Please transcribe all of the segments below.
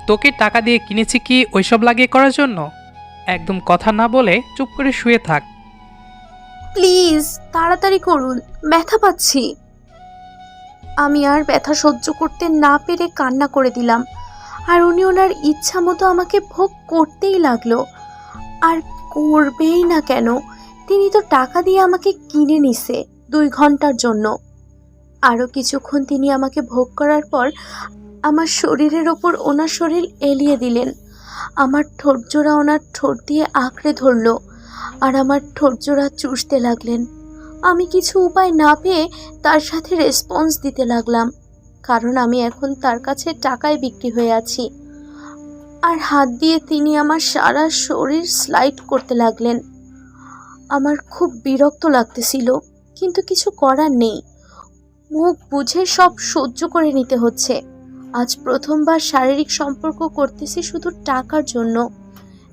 তোকে টাকা দিয়ে কিনেছি কি ওইসব লাগিয়ে করার জন্য? একদম কথা না বলে চুপ করে শুয়ে থাক। প্লিজ তাড়াতাড়ি করুন, ব্যথা পাচ্ছি। আমি আর ব্যথা সহ্য করতে না পেরে কান্না করে দিলাম। আর উনি ওনার ইচ্ছা মতো আমাকে ভোগ করতেই লাগলো। আর করবেই না কেন? তিনি তো টাকা দিয়ে আমাকে কিনে নিছে 2 ঘন্টার জন্য। আরও কিছুক্ষণ তিনি আমাকে ভোগ করার পর আমার শরীরের ওপর ওনার শরীর এলিয়ে দিলেন। আমার ঠোঁটজোড়া ওনার ঠোঁট দিয়ে আঁকড়ে ধরলো আর আমার ঠোঁটজোড়া চুষতে লাগলেন। আমি কিছু উপায় না পেয়ে তার সাথে রেসপন্স দিতে লাগলাম, কারণ আমি এখন তার কাছে টাকায় বিক্রি হয়ে আছি। আর হাত দিয়ে তিনি আমার সারা শরীর স্লাইড করতে লাগলেন। আমার খুব বিরক্ত লাগতেছিল, কিন্তু কিছু করার নেই। মুখ বুঝে সব সহ্য করে নিতে হচ্ছে। আজ প্রথমবার শারীরিক সম্পর্ক করতেছি শুধু টাকার জন্য।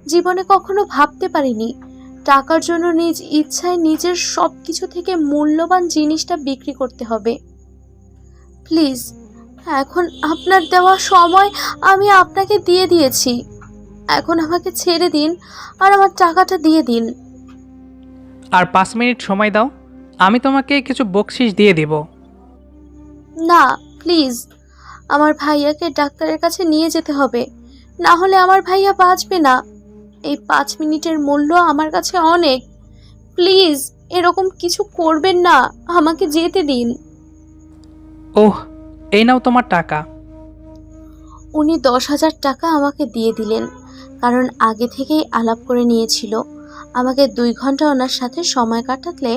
জীবনে কখনো ভাবতে পারিনি টাকার জন্য নিজ ইচ্ছায় নিজের সব কিছু থেকে মূল্যবান জিনিসটা বিক্রি করতে হবে। প্লিজ, এখন আপনার দেওয়া সময় আমি আপনাকে দিয়ে দিয়েছি। এখন আমাকে ছেড়ে দিন আর আমার টাকাটা দিয়ে দিন। আর 5 মিনিট সময় দাও, আমি তোমাকে কিছু বকশিশ দিয়ে দেব। না, প্লিজ, আমার ভাইয়াকে ডাক্তারের কাছে নিয়ে যেতে হবে, না হলে আমার ভাইয়া বাঁচবে না। এই 5 মিনিটের মূল্য আমার কাছে অনেক। প্লিজ, এরকম কিছু করবেন না, আমাকে যেতে দিন। ওহ, এই নাও তোমার টাকা। উনি 10,000 টাকা আমাকে দিয়ে দিলেন, কারণ আগে থেকেই আলাপ করে নিয়েছিল আমাকে 2 ঘন্টা ওনার সাথে সময় কাটালে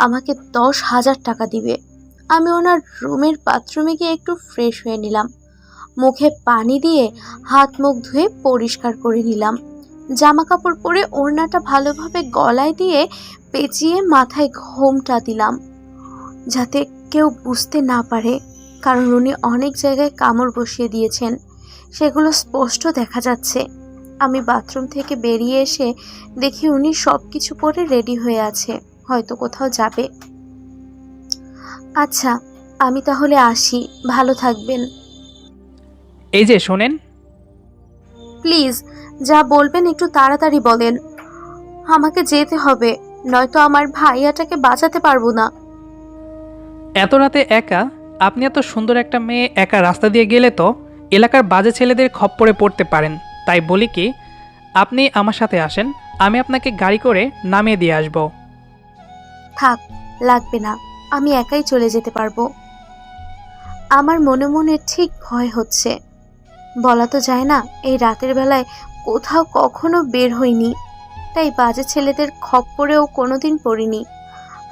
আমাকে 10,000 টাকা দিবে। আমি ওনার রুমের বাথরুমে গিয়ে একটু ফ্রেশ হয়ে নিলাম। মুখে পানি দিয়ে হাত মুখ ধুয়ে পরিষ্কার করে নিলাম। জামা কাপড় পরে ওড়নাটা ভালোভাবে গলায় দিয়ে পেঁচিয়ে মাথায় ঘোমটা দিলাম, যাতে কেউ বুঝতে না পারে, কারণ উনি অনেক জায়গায় কামড় বসিয়ে দিয়েছেন, সেগুলো স্পষ্ট দেখা যাচ্ছে। আমি বাথরুম থেকে বেরিয়ে এসে দেখি উনি সব কিছু পরে রেডি হয়ে আছে, হয়তো কোথাও যাবে। আচ্ছা, আমি তাহলে আসি, ভালো থাকবেন। এই যে শোনেন, প্লিজ, যা বলবেন একটু তাড়াতাড়ি বলেন। আমাকে যেতে হবে, নয়তো আমার ভাইয়াটাকে বাঁচাতে পারবো না। এত রাতে একা, আপনি এত সুন্দর একটা মেয়ে একা রাস্তা দিয়ে গেলে তো এলাকার বাজে ছেলেদের খপ্পরে পড়তে পারেন। তাই বলি কি, আপনি আমার সাথে আসেন, আমি আপনাকে গাড়ি করে নামিয়ে দিয়ে আসব। থাক, লাগবে না, আমি একাই চলে যেতে পারবো। আমার মনে মনে ঠিক ভয় হচ্ছে। বলা তো যায় না, এই রাতের বেলায় কোথাও কখনো বের হইনি, তাই বাজে ছেলেদের খপ্পরেও কোনোদিন পড়িনি।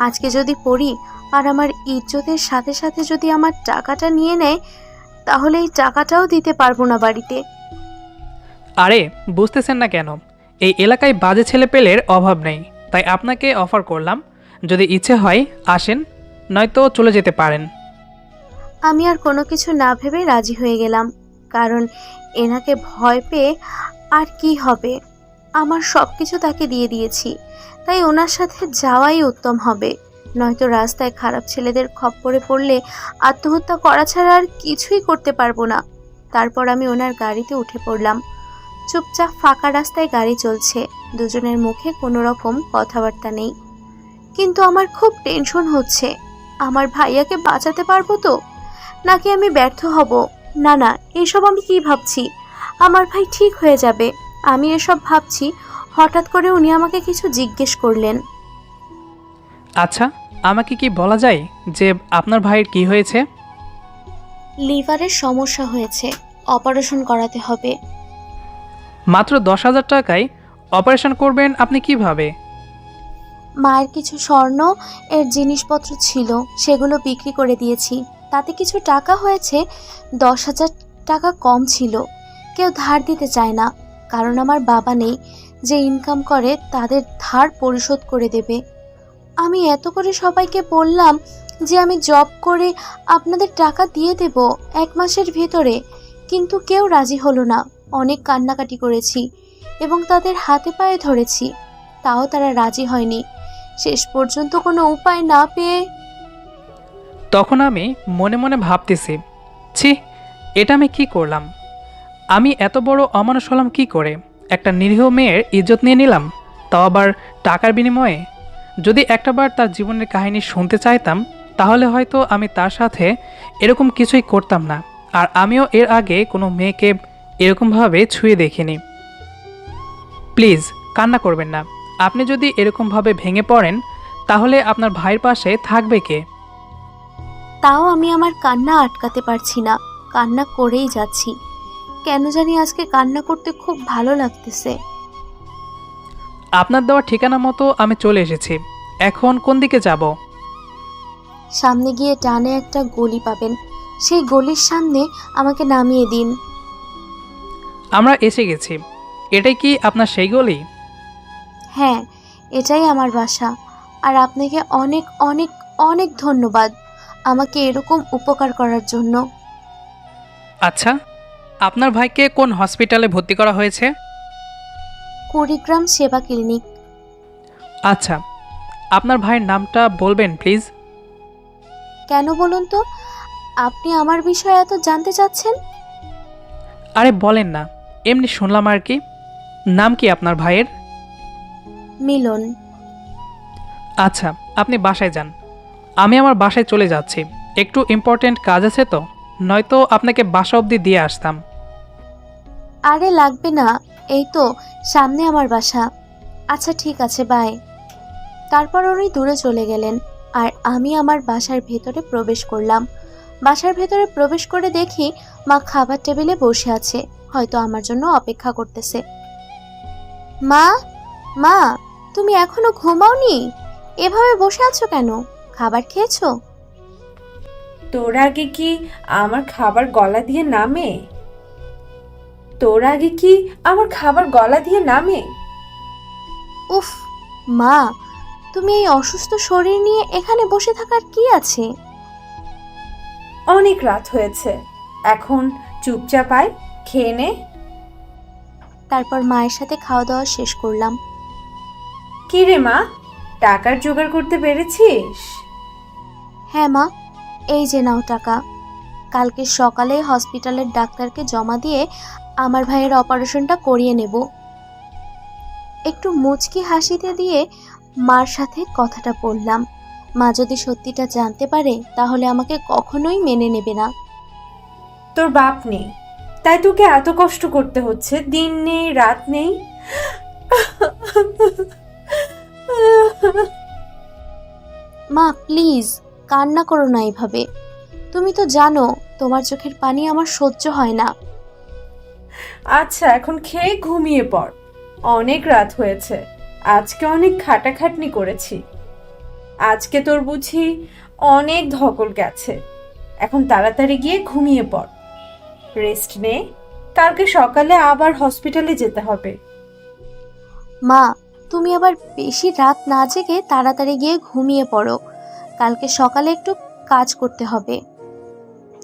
আজকে যদি পড়ি আর আমার ইজ্জতের সাথে সাথে যদি আমার টাকাটা নিয়ে নেয়, তাহলে এই টাকাটাও দিতে পারবো না বাড়িতে। আরে বুঝতেছেন না কেন? এই এলাকায় বাজে ছেলে পেলের অভাব নেই, তাই আপনাকে অফার করলাম। যদি ইচ্ছে হয় আসেন, নয়তো চলে যেতে পারেন। আমি আর কোনো কিছু না ভেবে রাজি হয়ে গেলাম, কারণ এনাকে ভয় পেয়ে আর কি হবে। আমার সব কিছু তাকে দিয়ে দিয়েছি, তাই ওনার সাথে যাওয়াই উত্তম হবে। নয়তো রাস্তায় খারাপ ছেলেদের খপ্পরে পড়লে আত্মহত্যা করা ছাড়া আর কিছুই করতে পারবো না। তারপর আমি ওনার গাড়িতে উঠে পড়লাম। চুপচাপ ফাঁকা রাস্তায় গাড়ি চলছে, দুজনের মুখে কোনো রকম কথাবার্তা নেই। কিন্তু আমার খুব টেনশন হচ্ছে, আমার ভাইয়াকে বাঁচাতে পারবো তো, নাকি আমি ব্যর্থ হব? না না, এসব আমি কি ভাবছি? আমার ভাই ঠিক হয়ে যাবে, আমি এসব ভাবছি। হঠাৎ করে উনি আমাকে কিছু জিজ্ঞেস করলেন। আচ্ছা, আমাকে কি বলা যায় যে আপনার ভাইয়ের কি হয়েছে? লিভারের সমস্যা হয়েছে, অপারেশন করাতে হবে। মাত্র 10,000 টাকায় অপারেশন করবেন আপনি কিভাবে? মায়ের কিছু স্বর্ণ এর জিনিসপত্র ছিল, সেগুলো বিক্রি করে দিয়েছি, তাতে কিছু টাকা হয়েছে। 10,000 টাকা কম ছিল। কেউ ধার দিতে চায় না, কারণ আমার বাবা নেই যে ইনকাম করে তাদের ধার পরিশোধ করে দেবে। আমি এত করে সবাইকে বললাম যে আমি জব করে আপনাদের টাকা দিয়ে দেব 1 মাসের ভেতরে, কিন্তু কেউ রাজি হলো না। অনেক কান্নাকাটি করেছি এবং তাদের হাতে পায়ে ধরেছি, তাও তারা রাজি হয়নি। শেষ পর্যন্ত কোনো উপায় না পেয়ে তখন আমি মনে মনে ভাবতেছি, ছি, এটা আমি কি করলাম? আমি এত বড় অমানুষ হলাম কি করে? একটা নিরীহ মেয়ের ইজ্জত নিয়ে নিলাম, তাও আবার টাকার বিনিময়ে। যদি একটাবার তার জীবনের কাহিনী শুনতে চাইতাম, তাহলে হয়তো আমি তার সাথে এরকম কিছুই করতাম না। আর আমিও এর আগে কোনো মেয়েকে এরকমভাবে ছুঁয়ে দেখিনি। প্লিজ কান্না করবেন না। আপনি যদি এরকমভাবে ভেঙে পড়েন, তাহলে আপনার ভাইয়ের পাশে থাকবে কে? তাও আমি আমার কান্না আটকাতে পারছি না, কান্না করেই যাচ্ছি। কেন জানি আজকে কান্না করতে খুব ভালো লাগতেছে। আপনার দেওয়া ঠিকানা মতো আমি চলে এসেছি। এখন কোন দিকে যাব? সামনে গিয়ে টানে একটা গলি পাবেন, সেই গলির সামনে আমাকে নামিয়ে দিন। আমরা এসে গেছি। এটাই কি আপনার সেই গলি? হ্যাঁ, এটাই আমার বাসা। আর আপনাকে অনেক অনেক অনেক ধন্যবাদ আমাকে এরকম উপকার করার জন্য। আচ্ছা, আপনার ভাইকে কোন হসপিটালে ভর্তি করা হয়েছে? কুড়িগ্রাম সেবা ক্লিনিক। আচ্ছা, আপনার ভাইয়ের নামটা বলবেন প্লিজ? কেন বলুন তো, আপনি আমার বিষয়ে এত জানতে চাচ্ছেন? আরে বলেন না, এমনি শুনলাম আর কি। নাম কি আপনার ভাইয়ের? মিলন। আচ্ছা, আপনি বাসায় যান। আমি আমার বাসায় চলে যাচ্ছি। একটু ইম্পর্ট্যান্ট কাজ আছে তো, নয়তো আপনাকে বাসা অবধি দিয়ে আসতাম। আরে লাগবে না, এই তো সামনে আমার বাসা। আচ্ছা ঠিক আছে, বাই। তারপর উনি দূরে চলে গেলেন আর আমি আমার বাসার ভেতরে প্রবেশ করলাম। বাসার ভেতরে প্রবেশ করে দেখি মা খাবার টেবিলে বসে আছে, হয়তো আমার জন্য অপেক্ষা করতেছে। মা, মা, তুমি এখনো ঘুমাওনি? এভাবে বসে আছো কেন? খাবার খেয়েছো? তোর আগে কি আমার খাবার গলা দিয়ে নামে? তোর আগে কি আমার খাবার গলা দিয়ে নামে? উফ, মা, তুমি এই অসুস্থ শরীর নিয়ে এখানে বসে থাকার কি আছে? অনেক রাত হয়েছে, এখন চুপচাপ আয়, খেয়ে নে। তারপর মায়ের সাথে খাওয়া দাওয়া শেষ করলাম। কি রে মা, টাকার জোগাড় করতে পেরেছিস? হ্যাঁ মা, এই যে নাও টাকা। কালকে সকালে হসপিটালের ডাক্তারকে জমা দিয়ে আমার ভাইয়ের অপারেশনটা করিয়ে নেব। একটু মুচকি হাসিতে দিয়ে মার সাথে কথাটা বললাম। মা যদি সত্যিটা জানতে পারে তাহলে আমাকে কখনোই মেনে নেবে না। তোর বাপ নেই, তাই তোকে এত কষ্ট করতে হচ্ছে, দিন নেই রাত নেই। মা প্লিজ কান্না করো না এভাবে। তুমি তো জানো তোমার চোখের পানি আমার সহ্য হয় না। আচ্ছা এখন খেয়ে ঘুমিয়ে পড়, অনেক রাত হয়েছে, আজকে অনেক খাটাখাটনি করেছি। আজকে তোর বুঝি অনেক ধকল গেছে, এখন তাড়াতাড়ি গিয়ে ঘুমিয়ে পড়, রেস্ট নে, কালকে সকালে আবার হসপিটালে যেতে হবে। মা, তুমি আবার বেশি রাত না জেগে তাড়াতাড়ি গিয়ে ঘুমিয়ে পড়ো, কালকে সকালে একটু কাজ করতে হবে।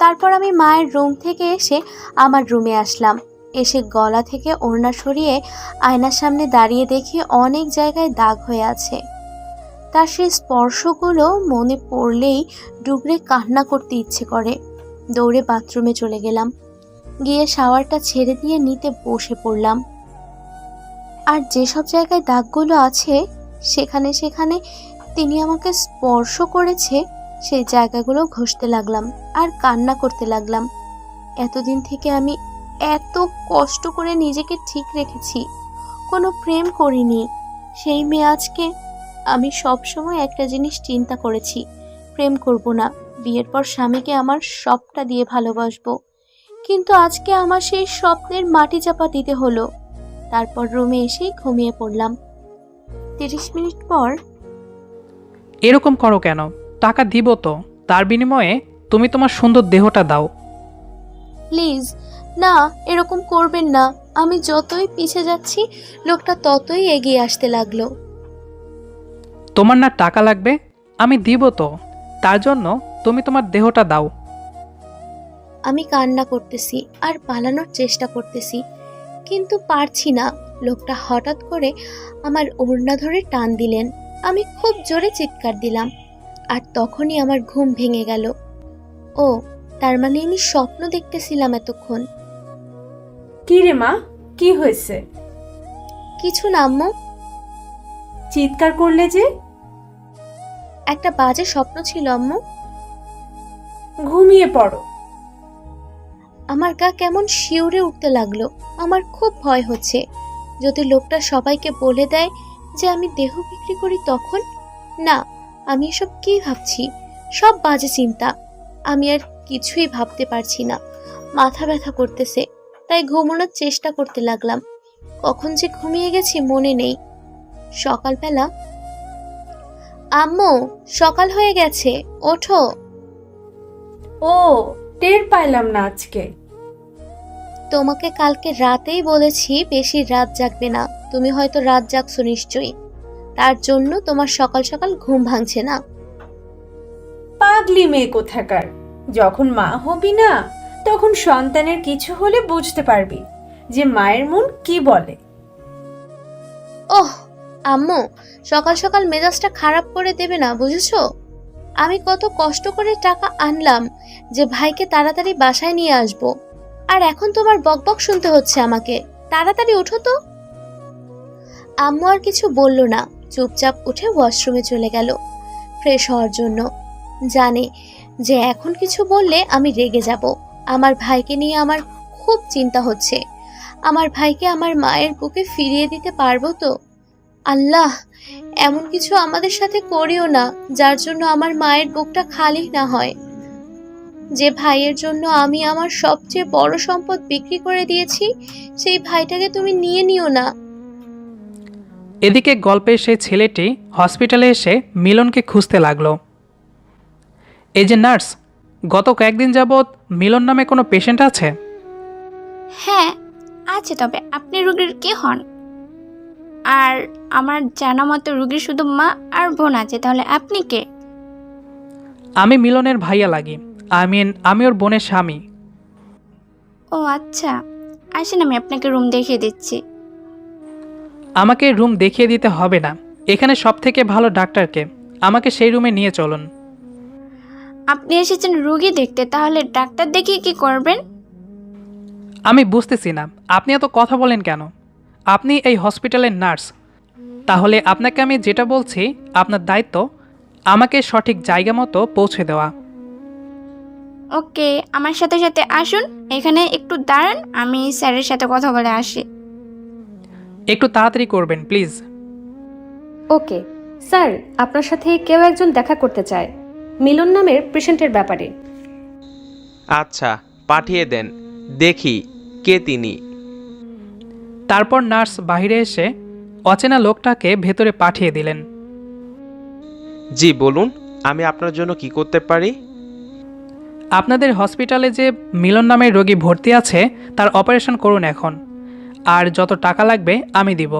তারপর আমি মায়ের রুম থেকে এসে আমার রুমে আসলাম। এসে গলা থেকে ওড়না সরিয়ে আয়নার সামনে দাঁড়িয়ে দেখি অনেক জায়গায় দাগ হয়ে আছে। তার সেই স্পর্শগুলো মনে পড়লেই ডুবরে কান্না করতে ইচ্ছে করে। দৌড়ে বাথরুমে চলে গেলাম, গিয়ে শাওয়ারটা ছেড়ে দিয়ে নিতে বসে পড়লাম। আর যেসব জায়গায় দাগগুলো আছে সেখানে সেখানে তিনি আমাকে স্পর্শ করেছে, সেই জায়গাগুলো ঘষতে লাগলাম আর কান্না করতে লাগলাম। এতদিন থেকে আমি এত কষ্ট করে নিজেকে ঠিক রেখেছি, কোনো প্রেম করিনি। সেই মেয়ে আজকে, আমি সব সময় একটা জিনিস চিন্তা করেছি, প্রেম করব না, বিয়ের পর স্বামীকে আমার সবটা দিয়ে ভালোবাসবো। কিন্তু আজকে আমার সেই স্বপ্নের মাটি চাপা দিতে হলো। তারপর রুমে এসেই ঘুমিয়ে পড়লাম। 30 মিনিট পর, এরকম করো কেন? টাকা দিব তো, তার বিনিময়ে তুমি তোমার সুন্দর দেহটা দাও। প্লিজ না, এরকম করবেন না। আমি যতই পিছে যাচ্ছি লোকটা ততই এগিয়ে আসতে লাগলো। তোমার না টাকা লাগবে? আমি দিব তো, তার জন্য তুমি তোমার দেহটা দাও। আমি কান্না করতেছি আর পালানোর চেষ্টা করতেছি, কিন্তু পারছি না। লোকটা হঠাৎ করে আমার ওড়না ধরে টান দিলেন। আমি খুব জোরে চিৎকার দিলাম আর তখনই আমার ঘুম ভেঙে গেল। ও, তার মানে আমি স্বপ্ন দেখতেছিলাম এতক্ষণ। কি রে মা, কি হয়েছে? কিছু না আম্মু। চিৎকার করলে যে? একটা বাজে স্বপ্ন ছিল আম্মু। ঘুমিয়ে পড়ো। আমার গা কেমন শিউরে উঠতে লাগলো। আমার খুব ভয় হচ্ছে, যদি লোকটা সবাইকে বলে দেয় যে আমি দেহ বিক্রি করি তখন। না, আমি এসব কি ভাবছি, সব বাজে চিন্তা। আমি আর কিছুই ভাবতে পারছি না, মাথা ব্যথা করতেছে, তাই ঘুমানোর চেষ্টা করতে লাগলাম। কখন যে ঘুমিয়ে গেছি মনে নেই। সকালবেলা, আম্মু সকাল হয়ে গেছে, ওঠো। ও, টের পাইলাম না আজকে। তোমাকে কালকে রাতেই বলেছি বেশি রাত জাগবে না, তুমি হয়তো রাত জাগছো নিশ্চয়ই, তার জন্য তোমার সকাল সকাল ঘুম ভাঙছে না। পাগলি মেয়ে কোথাকার, যখন মা হবি না তখন সন্তানের কিছু হলে বুঝতে পারবি যে মায়ের মন কি বলে। ওহ আম্মু, সকাল সকাল মেজাজটা খারাপ করে দেবে না, বুঝেছো? আমি কত কষ্ট করে টাকা আনলাম যে ভাইকে তাড়াতাড়ি বাসায় নিয়ে আসব, আর এখন তোমার বকবক শুনতে হচ্ছে আমাকে। তাড়াতাড়ি উঠো তো। আম্মু আর কিছু বলল না, চুপচাপ উঠে ওয়াশরুমে চলে গেল ফ্রেশ হওয়ার জন্য। জানে যে এখন কিছু বললে আমি রেগে যাব। আমার ভাইকে নিয়ে আমার খুব চিন্তা হচ্ছে। আমার ভাইকে আমার মায়ের বুকে ফিরিয়ে দিতে পারবো তো? আল্লাহ, এমন কিছু আমাদের সাথে করিও না যার জন্য আমার মায়ের বুকটা খালি না হয়। যে ভাইয়ের জন্য আমি আমার সবচেয়ে বড় সম্পদ বিক্রি করে দিয়েছি, সেই ভাইটাকে তুমি নিয়ে নিও না। এদিকে গল্পের সেই ছেলেটি হসপিটালে এসে মিলনকে খুঁজতে লাগলো। এই যে নার্স, গত কয়েকদিন যাবৎ মিলন নামে কোনো পেশেন্ট আছে? হ্যাঁ আছে, তবে আপনি রোগীর কে হন? আর আমার জানা মতো রোগীর শুধু মা আর বোন আছে, তাহলে আপনি কে? আমি মিলনের ভাইয়া লাগি, আমি ওর বোনের স্বামী। ও আচ্ছা, আসেন আমি আপনাকে রুম দেখিয়ে দিচ্ছি। আমাকে রুম দেখিয়ে দিতে হবে না, এখানে সব থেকে ভালো ডাক্তারকে, আমাকে সেই রুমে নিয়ে চলুন। আপনি এসেছেন রোগী দেখতে, তাহলে ডাক্তার দেখিয়ে কি করবেন? আমি বুঝতেছি না আপনি এত কথা বলেন কেন। আপনি এই হসপিটালের নার্স, তাহলে আপনাকে আমি যেটা বলছি আপনার দায়িত্ব আমাকে সঠিক জায়গা মতো পৌঁছে দেওয়া। ওকে, আমার সাথে সাথে আসুন, এখানে একটু দাঁড়ান, আমি স্যারের সাথে কথা বলে আসি। একটু তাড়াতাড়ি করবেন প্লিজ। ওকে স্যার, আপনার সাথে কেউ একজন দেখা করতে চায় মিলন নামের পেশেন্টের ব্যাপারে। আচ্ছা, পাঠিয়ে দেন, দেখি কে তিনি। তারপর নার্স বাইরে এসে অচেনা লোকটাকে ভেতরে পাঠিয়ে দিলেন। জি বলুন, আমি আপনার জন্য কি করতে পারি? আপনাদের হসপিটালে যে মিলন নামের রোগী ভর্তি আছে তার অপারেশন করুন এখন, আর যত টাকা লাগবে আমি দিব।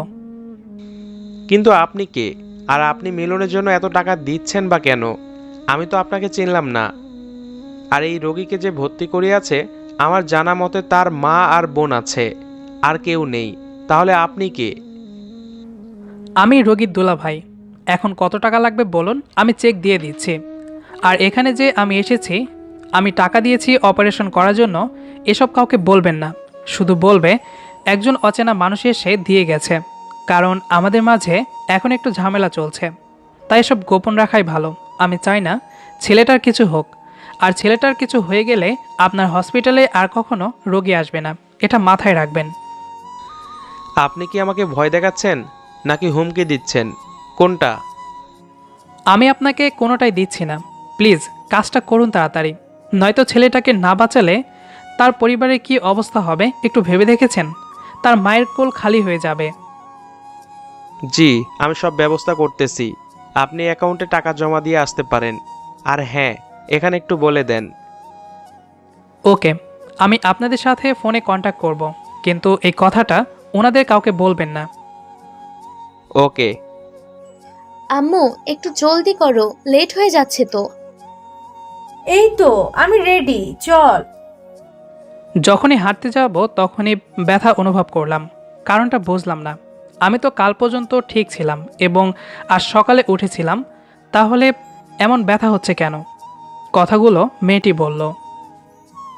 কিন্তু আপনি কে, আর আপনি মিলনের জন্য এত টাকা দিচ্ছেন বা কেন? আমি তো আপনাকে চিনলাম না। আর এই রোগীকে যে ভর্তি করিয়াছে আমার জানা মতে তার মা আর বোন আছে, আর কেউ নেই। তাহলে আপনি কে? আমি রোগীর দুলা ভাই। এখন কত টাকা লাগবে বলুন, আমি চেক দিয়ে দিচ্ছি। আর এখানে যে আমি এসেছি, আমি টাকা দিয়েছি অপারেশন করার জন্য, এসব কাউকে বলবেন না। শুধু বলবে একজন অচেনা মানুষ এসে দিয়ে গেছে, কারণ আমাদের মাঝে এখন একটু ঝামেলা চলছে, তাই এসব গোপন রাখাই ভালো। আমি চাই না ছেলেটার কিছু হোক, আর ছেলেটার কিছু হয়ে গেলে আপনার হসপিটালে আর কখনো রোগী আসবে না, এটা মাথায় রাখবেন। আপনি কি আমাকে ভয় দেখাচ্ছেন নাকি হুমকি দিচ্ছেন, কোনটা? আমি আপনাকে কোনোটাই দিচ্ছি না, প্লিজ কাজটা করুন তাড়াতাড়ি, নয়তো ছেলেটাকে না বাঁচালে তার পরিবারের কি অবস্থা হবে একটু ভেবে দেখেছেন? তার মায়ের কোল খালি হয়ে যাবে। জি, আমি সব ব্যবস্থা করতেছি। আপনি অ্যাকাউন্টে টাকা জমা দিয়ে আসতে পারেন। আর হ্যাঁ, এখানে একটু বলে দেন। ওকে, আমি আপনাদের সাথে ফোনে কন্ট্যাক্ট করব, কিন্তু এই কথাটা ওনাদের কাউকে বলবেন না। ওকে। আম্মু একটু জলদি করো, লেট হয়ে যাচ্ছে তো। এই তো আমি রেডি, চল। যখনই হাঁটতে যাব তখনই ব্যথা অনুভব করলাম, কারণটা বুঝলাম না। আমি তো কাল পর্যন্ত ঠিক ছিলাম এবং আজ সকালে উঠেছিলাম, তাহলে এমন ব্যথা হচ্ছে কেন? কথাগুলো মেয়েটি বলল।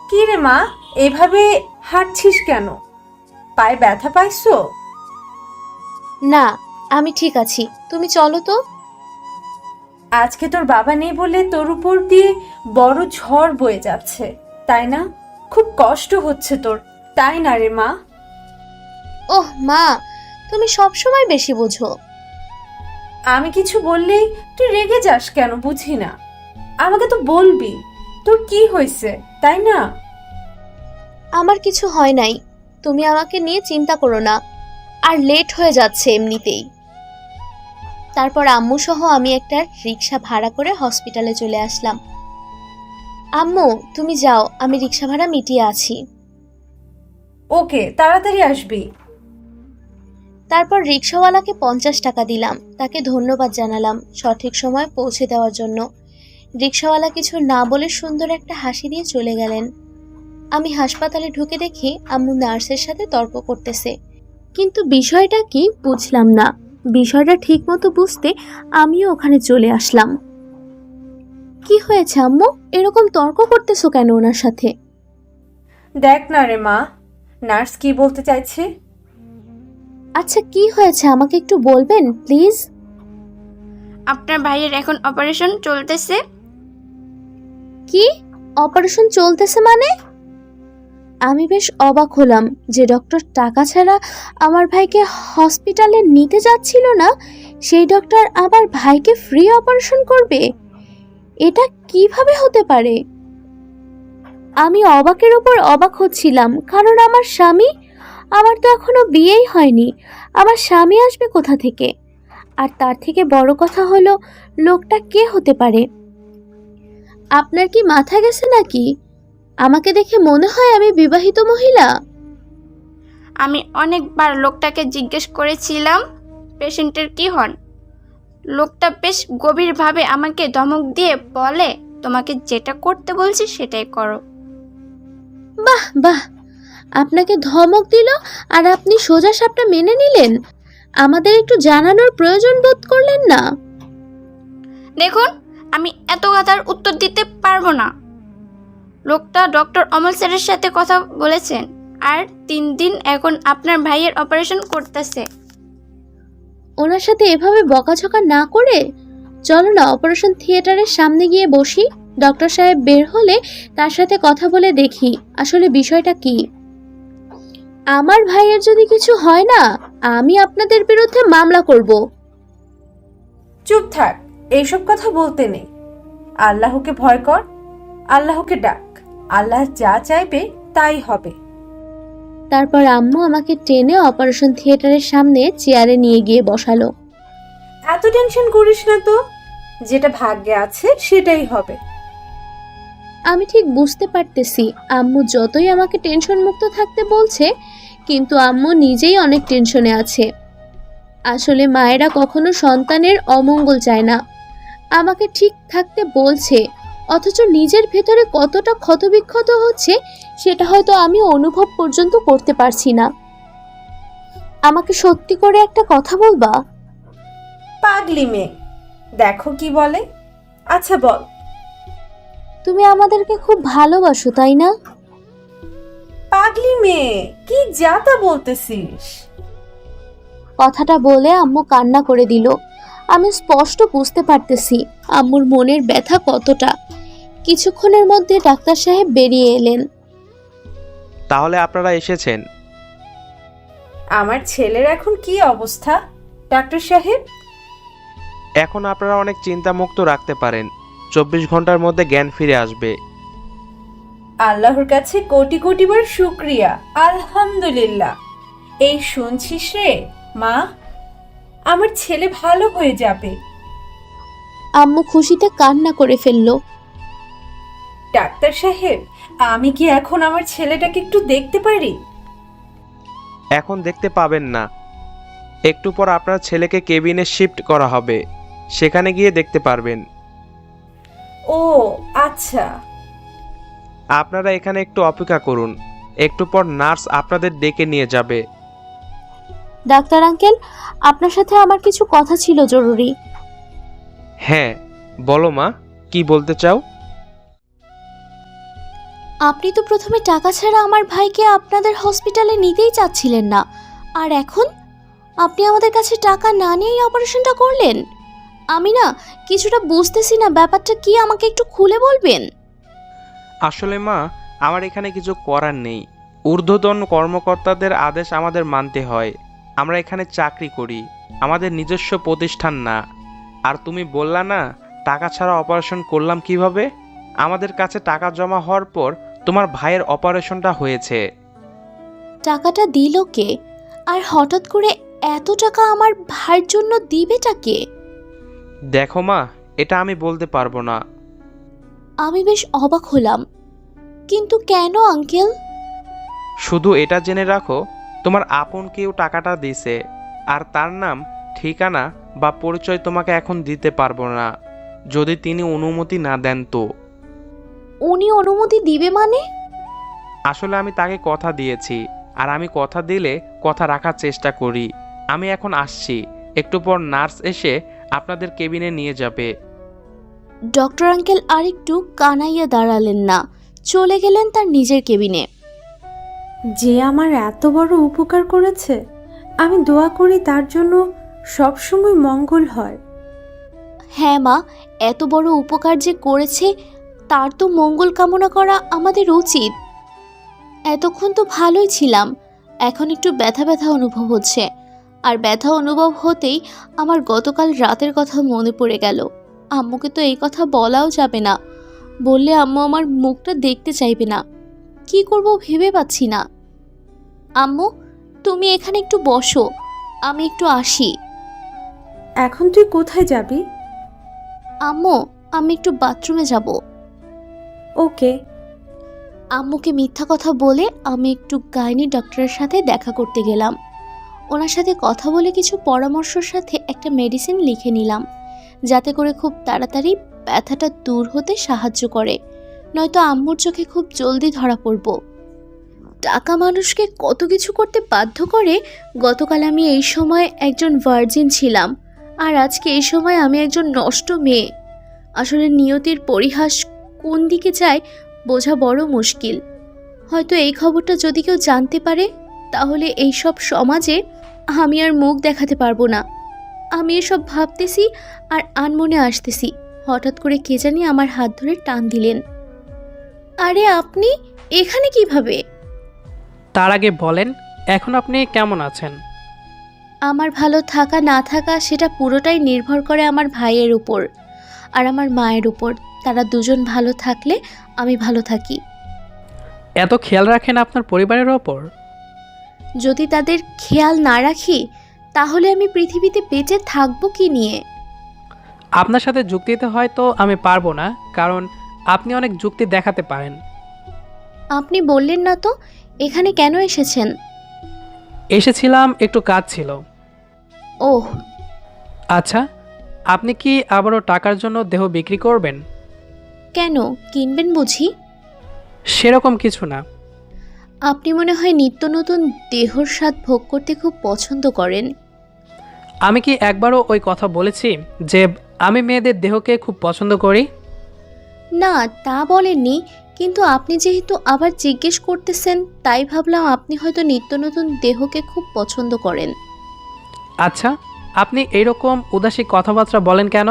কি রে মা, এভাবে হাঁটছিস কেন? পায়ে ব্যথা পাইছো? না, আমি ঠিক আছি, তুমি চলো তো। আজকে তোর বাবা নেই বলে তোর উপর দিয়ে বড় ঝড় বয়ে যাচ্ছে, তাই না? খুব কষ্ট হচ্ছে তোর, তাই না রে মা? ওহ মা, তুমি সবসময় বেশি বোঝো। আমি কিছু বললেই তুই রেগে যাস কেন বুঝি না। আমাকে তো বলবি তোর কি হয়েছে, তাই না? আমার কিছু হয় নাই, তুমি আমাকে নিয়ে চিন্তা করো না। আর লেট হয়ে যাচ্ছে এমনিতেই। তারপর আম্মু সহ আমি একটা রিক্সা ভাড়া করে হসপিটালে চলে আসলাম। আম্মু তুমি যাও, আমি রিক্সা ভাড়া মিটিয়ে আছি। ওকে, তাড়াতাড়ি আসবি। তারপর রিক্সাওয়ালাকে 50 টাকা দিলাম, তাকে ধন্যবাদ জানালাম সঠিক সময় পৌঁছে দেওয়ার জন্য। রিক্সাওয়ালা কিছু না বলে সুন্দর একটা হাসি দিয়ে চলে গেলেন। আমি হাসপাতালে ঢুকে দেখি আম্মু নার্সের সাথে তর্ক করতেছে, কিন্তু বিষয়টা কি বুঝলাম না। বিষয়টা ঠিক মতো বুঝতে আমিও ওখানে চলে আসলাম। কি হয়েছে আম্মু, এরকম তর্ক করতেছো কেন ওনার সাথে? দেখ না রে মা, নার্স কি বলতে চাইছে। আচ্ছা কি হয়েছে আমাকে একটু বলবেন প্লিজ? আপনার ভাইয়ের এখন অপারেশন চলতেছে। কি অপারেশন চলতেছে মানে? আমি বেশ অবাক হলাম যে ডক্টর টাকা ছাড়া আমার ভাইকে হসপিটালে নিতে যাচ্ছিল না, সেই ডক্টর আবার ভাইকে ফ্রি অপারেশন করবে। এটা কিভাবে হতে পারে? আমি অবাকের উপর অবাক হচ্ছিলাম, কারণ আমার তো এখনো বিয়েই হয়নি। আমার স্বামী আসবে কোথা থেকে? আর তার থেকে বড় কথা হলো, লোকটা কে হতে পারে? আপনার কি মাথা গেছে নাকি? আমাকে দেখে মনে হয় আমি বিবাহিত মহিলা। আমি অনেকবার লোকটাকে জিজ্ঞেস করেছিলাম পেশেন্টের কি হন। লোকটা বেশ গভীরভাবে আমাকে ধমক দিয়ে বলে, তোমাকে যেটা করতে বলছি সেটাই করো। বাহ বাহ, আপনাকে ধমক দিল আর আপনি সোজা সাপটা মেনে নিলেন? আমাদের একটু জানানোর প্রয়োজন বোধ করলেন না? দেখুন, আমি এত কথার উত্তর দিতে পারবো না। লোকটা ডক্টর অমল স্যারের সাথে কথা বলেছেন, আর 3 দিন এখন আপনার ভাইয়ের অপারেশন করতেছে। ওনার সাথে এভাবে বকাঝকা না করে চলো না অপারেশন থিয়েটারের সামনে গিয়ে বসি। ডক্টর সাহেব বের হলে তার সাথে কথা বলে দেখি আসলে বিষয়টা কি। আমার ভাইয়ের যদি কিছু হয় না, আমি আপনাদের বিরুদ্ধে মামলা করব। চুপ থাক, এইসব কথা বলতে নেই। আল্লাহকে ভয় কর, আল্লাহকে ডাক, আল্লাহ যা চাইবে তাই হবে। তারপর আম্মু আমাকে টেনে অপারেশন থিয়েটারের সামনে চেয়ারে নিয়ে গিয়ে বসালো। এত টেনশন করিস না তো, যেটা ভাগ্যে আছে সেটাই হবে। আমি ঠিক বুঝতে পারতেছি আম্মু যতই আমাকে টেনশন মুক্ত থাকতে বলছে, কিন্তু আম্মু নিজেই অনেক টেনশনে আছে। আসলে মায়েরা কখনো সন্তানের অমঙ্গল চায় না। আমাকে ঠিক থাকতে বলছে, অথচ নিজের ভেতরে কতটা ক্ষতবিক্ষত হচ্ছে সেটা হয়তো আমি অনুভব পর্যন্ত করতে পারছি না। আমাকে সত্যি করে একটা কথা বলবা? পাগলি মেয়ে, দেখো কি বলে। আচ্ছা বল। তুমি আমাদেরকে খুব ভালোবাসো তাই না? পাগলি মেয়ে, কি যা তা বলতেছিস? কথাটা বলে আম্মু কান্না করে দিল। আমি স্পষ্ট বুঝতে পারতেছি আম্মুর মনের ব্যথা কতটা। কিছুক্ষণের মধ্যে ডাক্তার সাহেব বেরিয়ে এলেন। তাহলে আপনারা এসেছেন। আমার ছেলের এখন কি অবস্থা ডাক্তার সাহেব? এখন আপনারা অনেক চিন্তামুক্ত রাখতে পারেন। 24 ঘন্টার মধ্যে জ্ঞান ফিরে আসবে। আল্লাহর কাছে কোটি কোটি বার শুকরিয়া, আলহামদুলিল্লাহ। এই শুনছিস রে মা, আমার ছেলে ভালো হয়ে যাবে। আম্মু খুশিতে কান্না করে ফেলল। ডাক্তার সাহেব, আমি কি এখন আমার ছেলেটাকে একটু দেখতে পারি? এখন দেখতে পাবেন না, একটু পর আপনার ছেলেকে কেবিনে শিফট করা হবে, সেখানে গিয়ে দেখতে পারবেন। ও আচ্ছা। আপনারা এখানে একটু অপেক্ষা করুন, একটু পর নার্স আপনাদের ডেকে নিয়ে যাবে। ডাক্তার আঙ্কেল, আপনার সাথে আমার কিছু কথা ছিল জরুরি। হ্যাঁ বলো মা, কি বলতে চাও? আপনি তো প্রথমে টাকা ছাড়া আমার ভাইকে আপনাদের হসপিটালে নিতেই চাচ্ছিলেন না, আর এখন আপনি আমাদের কাছে টাকা না নিয়েই অপারেশনটা করলেন। আমি না কিছুটা বুঝতেছি না, ব্যাপারটা কি, আমাকে একটু খুলে বলবেন? আসলে মা, আমার এখানে কিছু করার নেই। ঊর্ধ্বতন কর্মকর্তাদের আদেশ আমাদের মানতে হয়। আমরা এখানে চাকরি করি, আমাদের নিজস্ব প্রতিষ্ঠান না। আর তুমি বললা না টাকা ছাড়া অপারেশন করলাম কিভাবে? আমাদের কাছে টাকা জমা হওয়ার পর তোমার ভাইয়ের অপারেশনটা হয়েছে। টাকাটা দিল কে? আর হঠাৎ করে এত টাকা আমার ভাইয়ের জন্য দিবেটা কে? দেখো মা, এটা আমি বলতে পারবো না। আমি বেশ অবাক হলাম, কিন্তু কেন আঙ্কেল? শুধু এটা জেনে রাখো, তোমার আপন কেউ টাকাটা দিছে, আর তার নাম, ঠিকানা বা পরিচয় তোমাকে এখন দিতে পারবো না, যদি তিনি অনুমতি না দেন তো। উনি অনুমতি দিবে মানে? আসলে আমি তাকে কথা দিয়েছি, আর আমি কথা দিলে কথা রাখার চেষ্টা করি। আমি এখন আসছি, একটু পর নার্স এসে আপনাদের কেবিনে নিয়ে যাবে। ডক্টর আঙ্কেল আরেকটু কানাইয়া দাঁড়ালেন না, চলে গেলেন তার নিজের কেবিনে। যে আমার এত বড় উপকার করেছে, আমি দোয়া করি তার জন্য সবসময় মঙ্গল হয়। হ্যাঁ মা, এত বড় উপকার যে করেছে তার তো মঙ্গল কামনা করা আমাদের উচিত। এতক্ষণ তো ভালোই ছিলাম, এখন একটু ব্যথা ব্যথা অনুভব হচ্ছে। আর ব্যথা অনুভব হতেই আমার গতকাল রাতের কথা মনে পড়ে গেল। আম্মুকে তো এই কথা বলাও যাবে না, বললে আম্মু আমার মুখটা দেখতে চাইবে না। কি করব ভেবে পাচ্ছি না। আম্মু, তুমি এখানে একটু বসো, আমি একটু আসি। এখন তুই কোথায় যাবি? আম্মু, আমি একটু বাথরুমে যাব। ওকে। আম্মুকে মিথ্যা কথা বলে আমি একটু গাইনি ডক্টরের সাথে দেখা করতে গেলাম। ওনার সাথে কথা বলে কিছু পরামর্শের সাথে একটা মেডিসিন লিখে নিলাম, যাতে করে খুব তাড়াতাড়ি ব্যথাটা দূর হতে সাহায্য করে, নয়তো আম্মুর চোখে খুব জলদি ধরা পড়ব। টাকা মানুষকে কত কিছু করতে বাধ্য করে। গতকাল আমি এই সময় একজন ভার্জিন ছিলাম, আর আজকে এই সময় আমি একজন নষ্ট মেয়ে। আসলে নিয়তির পরিহাস কোন দিকে যায় বোঝা বড় মুশকিল। হয়তো এই খবরটা যদি কেউ জানতে পারে, তাহলে এই সব সমাজে আমি আর মুখ দেখাতে পারবো না। আমি এসব ভাবতেছি আর আনমনে আসতেছি, হঠাৎ করে কে জানি আমার হাত ধরে টান দিলেন। আরে আপনি এখানে কিভাবে? তার আগে বলেন, এখন আপনি কেমন আছেন? আমার ভালো থাকা না থাকা সেটা পুরোটাই নির্ভর করে আমার ভাইয়ের উপর আর আমার মায়ের উপর। তারা দুজন ভালো থাকলে আমি ভালো থাকি। এত খেয়াল রাখেন আপনার পরিবারের ওপর? যদি তাদের খেয়াল না রাখি, তাহলে আমি পৃথিবীতে বেঁচে থাকবো কি নিয়ে? আপনার সাথে যুক্তিতে হয়তো আমি পারবো না, কারণ আপনি অনেক যুক্তি দেখাতে পারেন। আপনি বললেন না তো এখানে কেন এসেছেন? এসেছিলাম, একটু কাজ ছিল। ওহ, আচ্ছা, আপনি কি আবারও টাকার জন্য দেহ বিক্রি করবেন? কেন, কিনবেন বুঝি? সেরকম কিছু না। আপনি মনে হয় নিত্য নতুন দেহর স্বাদ ভোগ করতে খুব পছন্দ করেন। আমি কি একবারও ওই কথা বলেছি যে আমি মেয়েদের দেহকে খুব পছন্দ করি? না, তা বলেননি, কিন্তু আপনি যেহেতু আবার জিজ্ঞেস করতেছেন, তাই ভাবলাম আপনি হয়তো নিত্য নতুন দেহকে খুব পছন্দ করেন। আচ্ছা, আপনি এইরকম উদাসী কথাবার্তা বলেন কেন?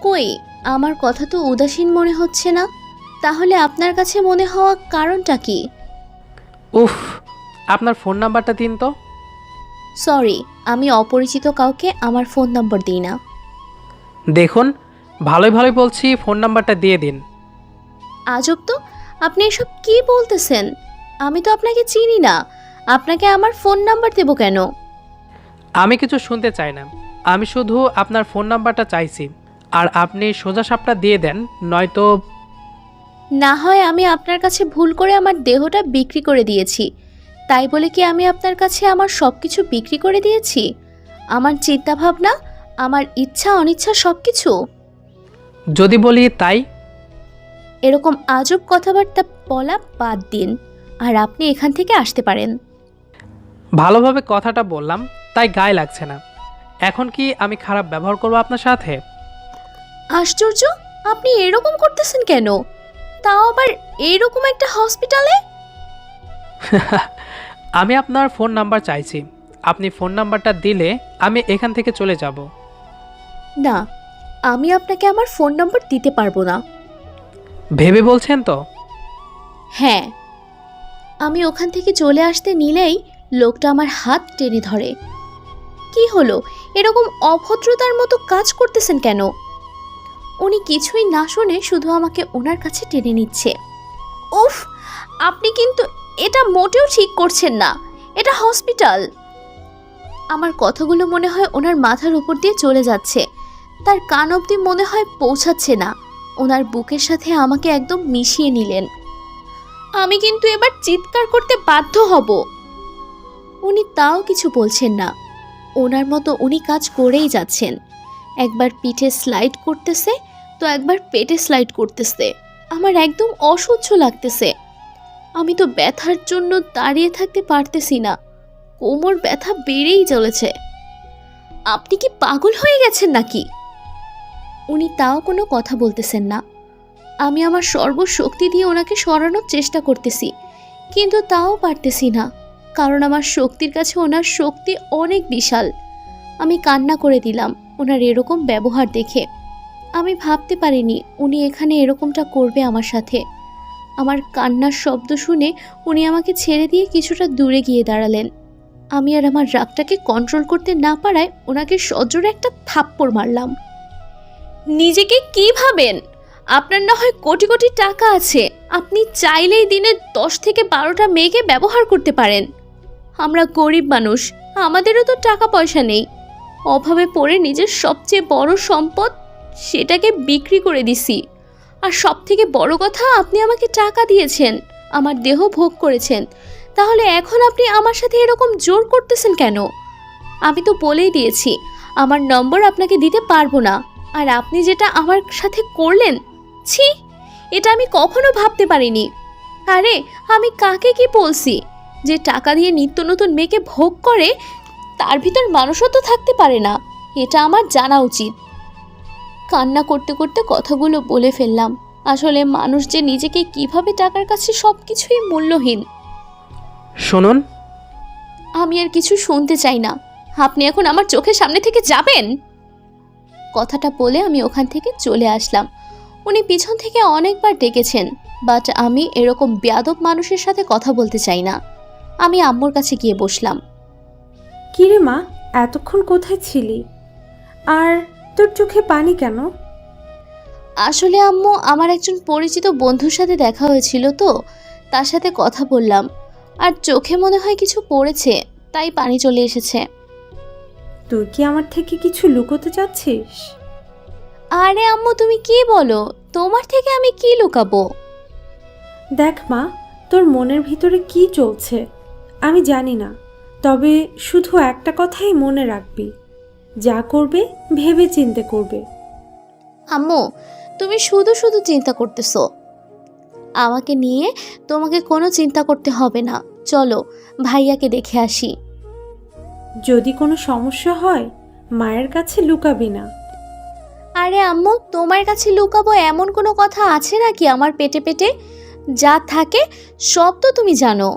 কই, আমার কথা তো উদাসীন মনে হচ্ছে না। তাহলে আপনার কাছে মনে হওয়া কারণটা কি? উফ, আপনার ফোন নাম্বারটা দিন তো। সরি, আমি অপরিচিত কাউকে আমার ফোন নম্বর দিই না। দেখুন, ভালোই ভালোই বলছি, ফোন নাম্বারটা দিয়ে দিন। আজব তো, আপনি এসব কি বলতেছেন? আমি তো আপনাকে চিনি না, আপনাকে আমার ফোন নাম্বার দেব কেন? আমি কিছু শুনতে চাই না, আমি শুধু আপনার ফোন নাম্বারটা চাইছি, আর আপনি সোজা সাপটা দিয়ে দেন, নয়তো। না হয় আমি আপনার কাছে ভুল করে আমার দেহটা বিক্রি করে দিয়েছি, তাই বলে কি আমি আপনার কাছে আমার সব কিছু বিক্রি করে দিয়েছি? আমার চিন্তাভাবনা, আমার ইচ্ছা অনিচ্ছা সব কিছু? যদি বলি তাই? এরকম আজব কথাবার্তা বলা বাদ দিন, আর আপনি এখান থেকে আসতে পারেন। ভালোভাবে কথাটা বললাম, তাই গায়ে লাগছে না। এখন কি আমি খারাপ ব্যবহার করবো আপনার সাথে? আশ্চর্য, আপনি এরকম করতেছেন কেন? তাও আবার এইরকম একটা হসপিটালে। আমি আপনার ফোন নাম্বার চাইছি, আপনি ফোন নাম্বারটা দিলে আমি এখান থেকে চলে যাব। না, আমি আপনাকে আমার ফোন নম্বর দিতে পারবো না। ভেবে বলছেন তো? হ্যাঁ। আমি ওখান থেকে চলে আসতে নিলেই লোকটা আমার হাত টেনে ধরে। কি হলো, এরকম অভদ্রতার মতো কাজ করতেছেন কেন? উনি কিছুই না শুনে শুধু আমাকে ওনার কাছে টেনে নিচ্ছে। উফ, আপনি কিন্তু এটা মোটেও ঠিক করছেন না, এটা হসপিটাল। আমার কথাগুলো মনে হয় ওনার মাথার উপর দিয়ে চলে যাচ্ছে, তার কান অবধি মনে হয় পৌঁছাচ্ছে না। ওনার বুকের সাথে আমাকে একদম মিশিয়ে নিলেন। আমি কিন্তু এবার চিৎকার করতে বাধ্য হব। উনি তাও কিছু বলছেন না, ওনার মতো উনি কাজ করেই যাচ্ছেন। একবার পিঠে স্লাইড করতেছে তো একবার পেটে স্লাইড করতেছে। আমার একদম অসহ্য লাগতেছে। আমি তো ব্যথার জন্য দাঁড়িয়ে থাকতে পারতেছি না, কোমর ব্যথা বেড়েই চলেছে। আপনি কি পাগল হয়ে গেছেন নাকি? উনি তাও কোনো কথা বলতেছেন না। আমি আমার সর্বশক্তি দিয়ে ওনাকে সরানোর চেষ্টা করতেছি, কিন্তু তাও পারতেছি না, কারণ আমার শক্তির কাছে ওনার শক্তি অনেক বিশাল। আমি কান্না করে দিলাম ওনার এরকম ব্যবহার দেখে। আমি ভাবতে পারিনি উনি এখানে এরকমটা করবে আমার সাথে। আমার কান্নার শব্দ শুনে উনি আমাকে ছেড়ে দিয়ে কিছুটা দূরে গিয়ে দাঁড়ালেন। আমি আর আমার রাগটাকে কন্ট্রোল করতে না পারায় ওনাকে সজোরে একটা থাপ্পড় মারলাম। নিজেকে কি ভাবেন? আপনার না হয় কোটি কোটি টাকা আছে, আপনি চাইলেই দিনে 10 থেকে 12টা মেয়েকে ব্যবহার করতে পারেন। আমরা গরিব মানুষ, আমাদেরও তো টাকা পয়সা নেই। অভাবে পড়ে নিজের সবচেয়ে বড় সম্পদ সেটাকে বিক্রি করে দিছি। আর সব থেকে বড় কথা, আপনি আমাকে টাকা দিয়েছেন, আমার দেহ ভোগ করেছেন, তাহলে এখন আপনি আমার সাথে এরকম জোর করতেছেন কেন? আমি তো বলেই দিয়েছি আমার নম্বর আপনাকে দিতে পারবো না। আর আপনি যেটা আমার সাথে করলেন, ছি, এটা আমি কখনো ভাবতে পারিনি। আরে আমি কাকে কি বলছি? যে টাকা দিয়ে নিত্য নতুন মেয়েকে ভোগ করে তার ভিতর মানুষত্ব থাকতে পারে না, এটা আমার জানা উচিত। কান্না করতে করতে কথাগুলো বলে ফেললাম। আসলে মানুষ যে নিজেকে কিভাবে টাকার কাছে সব কিছুই মূল্যহীন। শুনুন, আমি আর কিছু শুনতে চাই না, আপনি এখন আমার চোখের সামনে থেকে যাবেন। কথাটা বলে আমি ওখান থেকে চলে আসলাম। উনি পিছন থেকে অনেকবার ডেকেছেন, বাট আমি এরকম বেয়াদব মানুষের সাথে কথা বলতে চাই না। আমি আম্মুর কাছে গিয়ে বসলাম। কিরে মা, এতক্ষণ কোথায় ছিলি? আর তোর চোখে পানি কেন? আসলে আম্মু, আমার একজন পরিচিত বন্ধুর সাথে দেখা হয়েছিল তো, তার সাথে কথা বললাম, আর চোখে মনে হয় কিছু পড়েছে, তাই পানি চলে এসেছে। তুই কি আমার থেকে কিছু লুকোতে চাচ্ছিস? আরে আম্মু, তুমি কি বলো? তোমার থেকে আমি কি লুকাবো? দেখ মা, তোর মনের ভিতরে কি চলছে আমি জানি না, তবে শুধু একটা কথাই মনে রাখবি, যা করবে ভেবে চিন্তে করবে। আম্মু, তুমি শুধু শুধু চিন্তা করতেছো। আমাকে নিয়ে তোমাকে কোনো চিন্তা করতে হবে না, চলো ভাইয়াকে দেখে আসি। যদি কোনো সমস্যা হয় মায়ের কাছে লুকাবি না। আরে আম্মু, তোমার কাছে লুকাবো এমন কোনো কথা আছে নাকি? আমার পেটে পেটে যা থাকে সব তো তুমি জানো।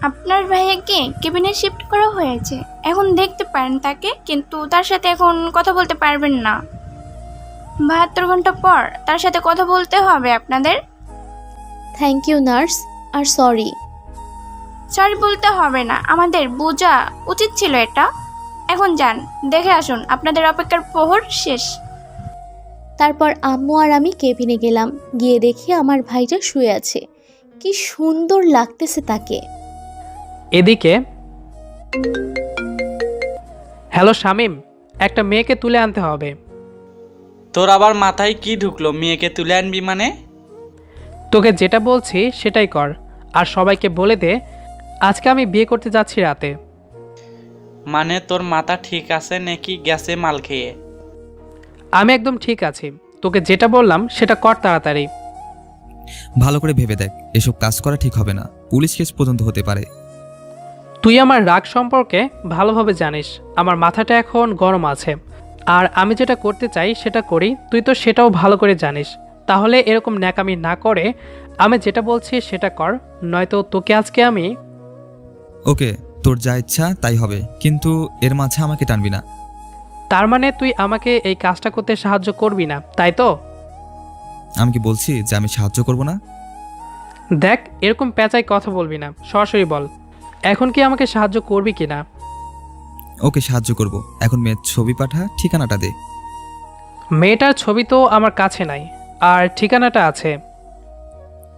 আপনার ভাইয়াকে কেবিনে শিফট করা হয়েছে, এখন দেখতে পারেন তাকে, কিন্তু তার সাথে এখন কথা বলতে পারবেন না। 72 ঘন্টা পর তার সাথে কথা বলতে হবে আপনাদের। থ্যাংক ইউ নার্স, আর সরি। সরি বলতে হবে না, আমাদের বোঝা উচিত ছিল এটা। এখন যান, দেখে আসুন, আপনাদের অপেক্ষার প্রহর শেষ। তারপর আম্মু আর আমি কেবিনে গেলাম। গিয়ে দেখি আমার ভাইটা শুয়ে আছে। কি সুন্দর লাগতেছে তাকে। এদিকে, হ্যালো শামিম, একটা মেয়েকে তুলে আনতে হবে। তোর আবার মাথায় কি ঢুকলো? মেয়েকে তুলে আনবি মানে? তোকে যেটা বলছি সেটাই কর, আর সবাইকে বলে দে আজকে আমি বিয়ে করতে যাচ্ছি রাতে। মানে তোর মাথা ঠিক আছে নাকি গেছে মাল খেয়ে? আমি একদম ঠিক আছি, তোকে যেটা বললাম সেটা কর তাড়াতাড়ি। ভালো করে ভেবে দেখ, এসব কাজ করা ঠিক হবে না, পুলিশ কেস পর্যন্ত হতে পারে। তুই আমার রাগ সম্পর্কে ভালোভাবে জানিস, আমার মাথাটা এখন গরম আছে, আর আমি যেটা করতে চাই সেটা করি, তুই তো সেটাও ভালো করে জানিস। তাহলে এরকম ন্যাকামি না করে আমি যেটা বলছি সেটা কর, নয়তো তোকে আজকে আমি। ওকে, তোর যা ইচ্ছা তাই হবে, কিন্তু এর মাঝে আমাকে টানবি না। তার মানে তুই আমাকে এই কাজটা করতে সাহায্য করবি না, তাই তো? আমি কি বলছি যে আমি সাহায্য করব না? দেখ, এরকম পেঁচাই কথা বলবি না, সরাসরি বল এখন কি আমাকে সাহায্য করবি কি না। ওকে, সাহায্য করব। এখন মেয়ের ছবি পাঠা, ঠিকানাটা দে। মেয়েটার ছবি তো আমার কাছে নাই, আর ঠিকানাটা আছে।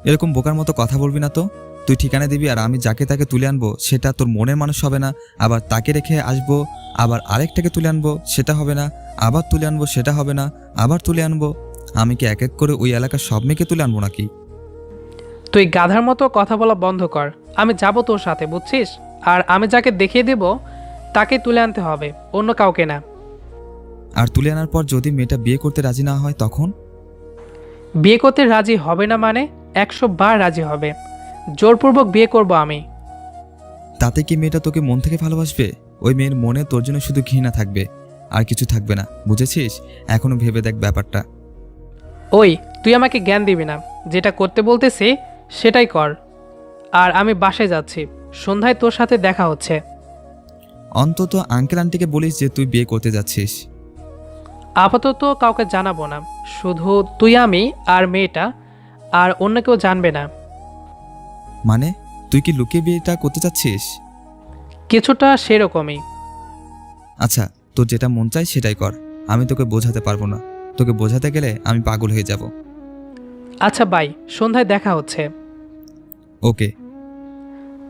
এরকম বোকার মতো কথা বলবি না তো। তুই ঠিকানা দিবি আর আমি যাকে তাকে তুলে আনবো সেটা তোর মনের মানুষ হবে না, আবার তাকে রেখে আসবো, আবার আরেকটাকে তুলে আনবো সেটা হবে না, আবার তুলে আনবো সেটা হবে না, আবার তুলে আনবো। আমি কি এক এক করে ওই এলাকার সব মেয়েকে তুলে আনবো নাকি? তুই গাধার মতো কথা বলা বন্ধ কর। আমি যাব তোর সাথে, বুঝছিস? আর আমি যাকে দেখিয়ে দেব তাকে তুলে আনতে হবে, অন্য কাউকে না। আর তুলে আনার পর যদি মেয়েটা বিয়ে করতে রাজি না হয় তখন? বিয়ে করতে রাজি হবে না মানে? 100 বার রাজি হবে। জোরপূর্বক বিয়ে করব আমি। তাতে কি মেয়েটা তোকে মন থেকে ভালোবাসবে? ওই মেয়ের মনে তোর জন্য শুধু ঘৃণা থাকবে, আর কিছু থাকবে না, বুঝেছিস? এখনো ভেবে দেখ ব্যাপারটা। ওই, তুই আমাকে জ্ঞান দিবি না, যেটা করতে বলতেছি সেটাই কর। আর আমি বাসায় যাচ্ছি, সন্ধ্যায় তোর সাথে দেখা হচ্ছে। অন্তত আঙ্কেল আন্টিকে বলিস যে তুই বিয়ে করতে যাচ্ছিস। আপাতত কাউকে জানাবো না, শুধু তুই, আমি আর মেয়েটা, আর অন্য কেউ জানবে না। মানে তুই কি লুকিয়ে বিয়েটা করতে চাচ্ছিস? কিছুটা সেরকমই। আচ্ছা, তোর যেটা মন চায় সেটাই কর, আমি তোকে বোঝাতে পারবো না। তোকে বোঝাতে গেলে আমি পাগল হয়ে যাব। আচ্ছা বাই, সন্ধ্যায় দেখা হচ্ছে। ওকে।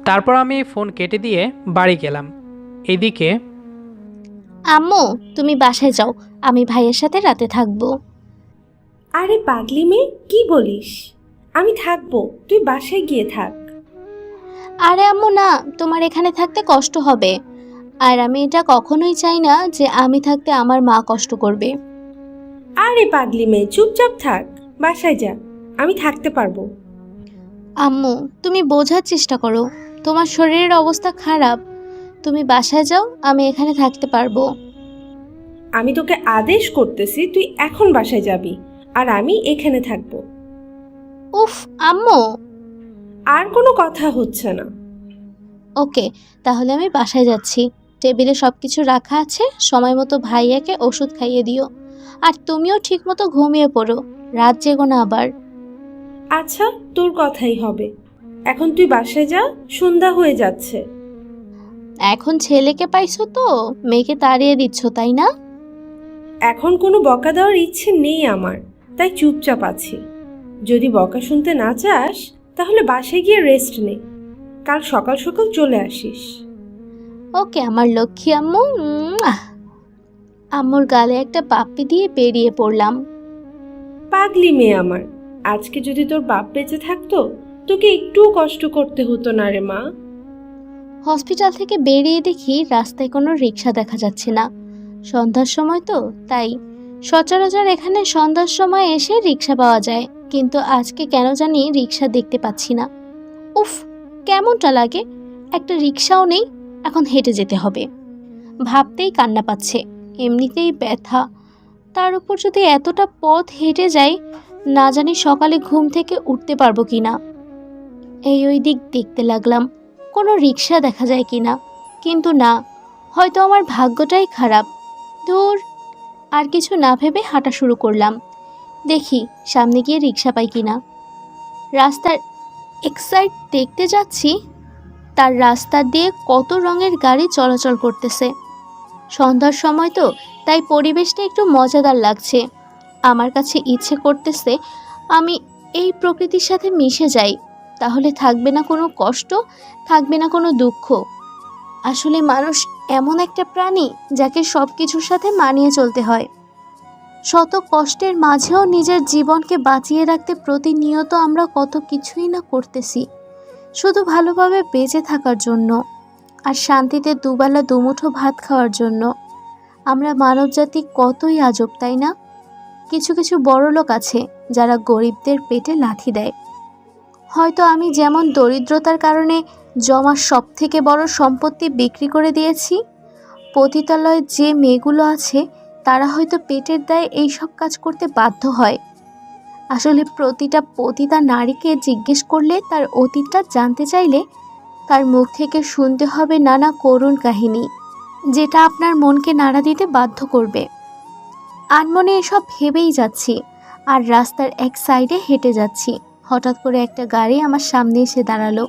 তারপর আমি ফোন কেটে দিয়ে বাড়ি গেলাম। এদিকে আম্মু, তুমি বাসায় যাও, আমি ভাইয়ের সাথে রাতে থাকবো। আরে পাগলি মেয়ে, কি বলিস? আমি থাকবো, তুই বাসায় গিয়ে থাক। আরে আম্মু না, তোমার এখানে থাকতে কষ্ট হবে, আর আমি এটা কখনোই চাই না যে আমি থাকতে আমার মা কষ্ট করবে। আরে পাগলি মেয়ে, চুপচাপ থাক, বাসায় যা, আমি থাকতে পারবো। আম্মু, তুমি বোঝার চেষ্টা করো, তোমার শরীরের অবস্থা খারাপ। তুমি বাসায় যাও, আমি এখানে থাকতে পারবো। আমি তোকে আদেশ করতেছি, তুই এখন বাসায় যাবি, আর আমি এখানে থাকবো। উফ আম্মু। আর কোনো কথা হচ্ছে না। ওকে, তাহলে আমি বাসায় যাচ্ছি। টেবিলে সব কিছু রাখা আছে, সময় মতো ভাইয়াকে ওষুধ খাইয়ে দিও। আর তুমিও ঠিক মতো ঘুমিয়ে পড়ো, রাত জেগো না আবার। আচ্ছা, তোর কথাই হবে। এখন তুই বাসায় যা, সন্ধ্যা হয়ে যাচ্ছে। এখন ছেলেকে পাইছো তো মেয়েকে তাড়িয়ে দিচ্ছ, তাই না? এখন কোনো বকা দেওয়ার ইচ্ছে নেই আমার, তাই চুপচাপ আছি। যদি বকা শুনতে না চাস তাহলে বাসায় গিয়ে রেস্ট নে, কাল সকাল সকাল চলে আসিস। ওকে আমার লক্ষ্মী আম্মু। আম্মুর গালে একটা পাপ্পি দিয়ে বেরিয়ে পড়লাম। পাগলি মেয়ে আমার, আজকে যদি তোর বাপ বেঁচে থাকতো তোকে একটুও কষ্ট করতে হতো না রে মা। হসপিটাল থেকে বেরিয়ে দেখি রাস্তায় কোনো রিক্সা দেখা যাচ্ছে না। সন্ধ্যার সময় তো তাই, সচরাচর এখানে সন্ধ্যার সময় এসে রিক্সা পাওয়া যায়, কিন্তু আজকে কেন জানি রিক্সা দেখতে পাচ্ছি না। উফ, কেমনটা লাগে, একটা রিক্সাও নেই, এখন হেঁটে যেতে হবে। ভাবতেই কান্না পাচ্ছে, এমনিতেই ব্যথা, তার উপর যদি এতটা পথ হেঁটে যাই, না জানি সকালে ঘুম থেকে উঠতে পারবো কিনা। এই ওই দিক দেখতে লাগলাম কোনো রিক্সা দেখা যায় কিনা, কিন্তু না, হয়তো আমার ভাগ্যটাই খারাপ। দূর, আর কিছু না ভেবে হাঁটা শুরু করলাম, দেখি সামনে গিয়ে রিক্সা পাই কিনা। রাস্তার এক সাইড দেখতে যাচ্ছি, তার রাস্তা দিয়ে কত রঙের গাড়ি চলাচল করতেছে। সন্ধ্যার সময় তো, তাই পরিবেশটা একটু মজাদার লাগছে। আমার কাছে ইচ্ছে করতেছে আমি এই প্রকৃতির সাথে মিশে যাই, তাহলে থাকবে না কোনো কষ্ট, থাকবে না কোনো দুঃখ। আসলে মানুষ এমন একটা প্রাণী যাকে সব কিছুর সাথে মানিয়ে চলতে হয়। শত কষ্টের মাঝেও নিজের জীবনকে বাঁচিয়ে রাখতে প্রতিনিয়ত আমরা কত কিছুই না করতেছি, শুধু ভালোভাবে বেঁচে থাকার জন্য আর শান্তিতে দুবেলা দুমুঠো ভাত খাওয়ার জন্য। আমরা মানবজাতি কতই আজব, তাই না? কিছু কিছু বড়লোক আছে যারা গরিবদের পেটে লাথি দেয়। হয়তো আমি যেমন দরিদ্রতার কারণে জমা সব থেকে বড় সম্পত্তি বিক্রি করে দিয়েছি, পতিতালয়ে যে মেয়েগুলো আছে তারা হয়তো পেটের দায়ে এইসব কাজ করতে বাধ্য হয়। আসলে প্রতিটা পতিতা নারীকে জিজ্ঞেস করলে তার অতীতটা জানতে চাইলে তার মুখ থেকে শুনতে হবে নানা করুণ কাহিনী, যেটা আপনার মনকে নাড়া দিতে বাধ্য করবে। আনমনে এসব ভেবেই যাচ্ছি আর রাস্তার এক সাইডে হেঁটে যাচ্ছি। হঠাৎ করে একটা গাড়ি আমার সামনে এসে দাঁড়ালো।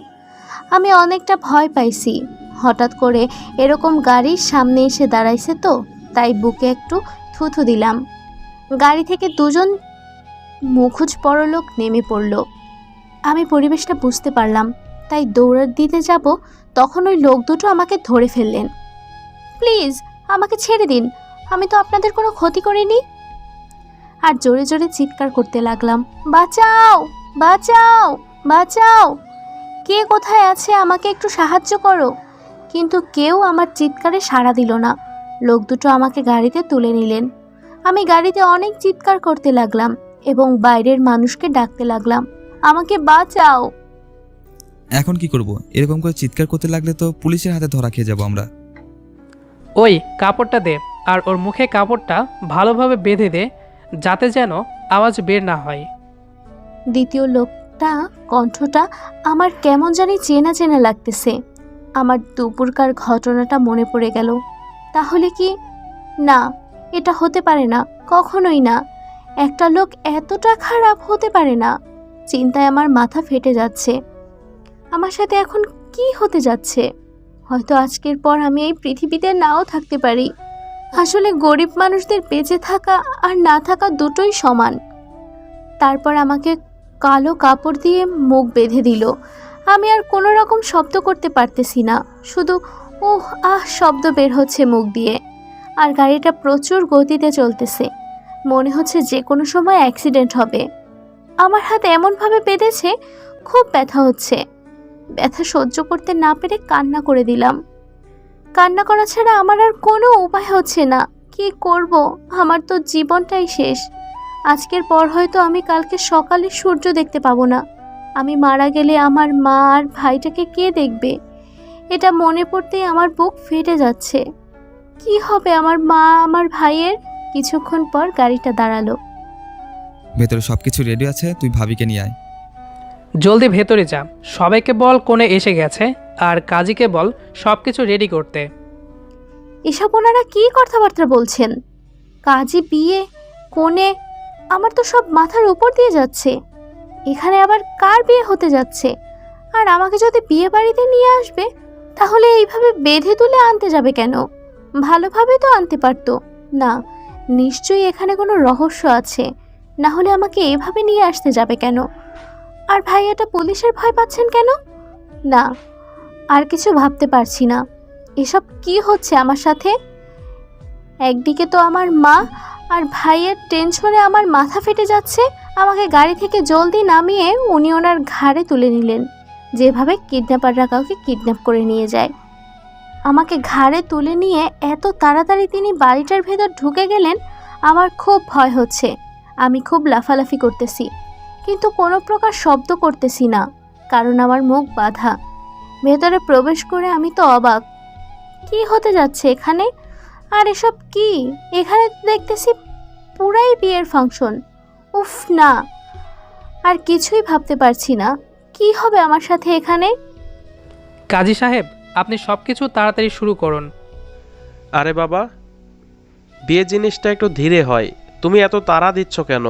আমি অনেকটা ভয় পাইছি। হঠাৎ করে এরকম গাড়ির সামনে এসে দাঁড়াইছে তো, তাই বুকে একটু থুথু দিলাম। গাড়ি থেকে দুজন মুখোশ পরলোক নেমে পড়ল। আমি পরিবেশটা বুঝতে পারলাম, তাই দৌড় দিতে যাব, তখন ওই লোক দুটো আমাকে ধরে ফেললেন। প্লিজ আমাকে ছেড়ে দিন, আমি তো আপনাদের কোনো ক্ষতি করিনি। আর জোরে জোরে চিৎকার করতে লাগলাম, বাঁচাও বাঁচাও বাঁচাও, কে কোথায় আছে, আমাকে একটু সাহায্য করো। কিন্তু কেউ আমার চিৎকারে সাড়া দিল না। লোক দুটো আমাকে গাড়িতে তুলে নিলেন। আমি গাড়িতে অনেক চিৎকার করতে লাগলাম এবং বাইরের মানুষকে ডাকতে লাগলাম, আমাকে বাঁচাও। এখন কি করব? এরকম করে চিৎকার করতে লাগলে তো পুলিশের হাতে ধরা খেয়ে যাবো আমরা। ওই কাপড়টা দে, আর ওর মুখে কাপড়টা ভালোভাবে বেঁধে দে, যাতে যেন আওয়াজ বের না হয়। দ্বিতীয় লোকটা কণ্ঠটা আমার কেমন জানি চেনা চেনা লাগতেছে। আমার দুপুরকার ঘটনাটা মনে পড়ে গেল। তাহলে কি? না, এটা হতে পারে না, কখনোই না। একটা লোক এতটা খারাপ হতে পারে না। চিন্তায় আমার মাথা ফেটে যাচ্ছে। আমার সাথে এখন কি হতে যাচ্ছে? হয়তো আজকের পর আমি এই পৃথিবীতে নাও থাকতে পারি। আসলে গরিব মানুষদের বেঁচে থাকা আর না থাকা দুটোই সমান। তারপর আমাকে কালো কাপড় দিয়ে মুখ বেঁধে দিল। আমি আর কোনো রকম শব্দ করতে পারতেছি না, শুধু ওহ আহ শব্দ বের হচ্ছে মুখ দিয়ে। আর গাড়িটা প্রচুর গতিতে চলতেছে, মনে হচ্ছে যে কোনো সময় অ্যাক্সিডেন্ট হবে। আমার হাত এমনভাবে বেঁধেছে, খুব ব্যথা হচ্ছে। ব্যথা সহ্য করতে না পেরে কান্না করে দিলাম। কান্না করা ছাড়া আমার আর কোনো উপায় হচ্ছে না। কি করব? আমার তো জীবনটাই শেষ। আজকের পর হয়তো আমি কালকে সকালে সূর্য দেখতে পাবো না। আমি মারা গেলে আমার মা আর ভাইটাকে কে দেখবে? এটা মনে পড়তেই আমার বুক ফেটে যাচ্ছে। কি হবে আমার মা আমার ভাইয়ের? কিছুক্ষণ পর গাড়িটা দাঁড়ালো। ভেতরে সবকিছু রেডি আছে, তুই ভাবিকে নিয়ে আয়। জলদি ভেতরে যা, সবাইকে বল কোণে এসে গেছে, আর কাজীকে বল সব কিছু রেডি করতে। এসব ওনারা কি কথাবার্তা বলছেন? কাজী, বিয়ে, কোণে, আমার তো সব মাথার উপর দিয়ে যাচ্ছে। এখানে আবার কার বিয়ে হতে যাচ্ছে? আর আমাকে যদি বিয়ে বাড়িতে নিয়ে আসবে, তাহলে এইভাবে বেঁধে তুলে আনতে যাবে কেন? ভালোভাবে তো আনতে পারতো। না, নিশ্চয়ই এখানে কোনো রহস্য আছে, না হলে আমাকে এভাবে নিয়ে আসতে যাবে কেন? আর ভাইয়াটা পুলিশের ভয় পাচ্ছেন কেন? না, আর কিছু ভাবতে পারছি না। এসব কি হচ্ছে আমার সাথে? একদিকে তো আমার মা আর ভাইয়ের টেনশনে আমার মাথা ফেটে যাচ্ছে। আমাকে গাড়ি থেকে জলদি নামিয়ে উনি ওনার ঘাড়ে তুলে নিলেন, যেভাবে কিডন্যাপাররা কাউকে কিডন্যাপ করে নিয়ে যায়। আমাকে ঘাড়ে তুলে নিয়ে এত তাড়াতাড়ি তিনি বাড়িটার ভেতর ঢুকে গেলেন। আমার খুব ভয় হচ্ছে। আমি খুব লাফালাফি করতেছি, কিন্তু কোনো প্রকার শব্দ করতেছি না, কারণ আমার মুখ বাঁধা। ভেতরে প্রবেশ করে আমি তো অবাক, কি হতে যাচ্ছে এখানে? আর এসব কি? এখানে দেখতেছি পুরাই বিয়ের ফাংশন। উফ না, আর কিছুই ভাবতে পারছি না। কি হবে আমার সাথে এখানে? কাজী সাহেব, আপনি সব কিছু তাড়াতাড়ি শুরু করুন। আরে বাবা, বিয়ে জিনিসটা একটু ধীরে হয়, তুমি এত তাড়া দিচ্ছ কেন?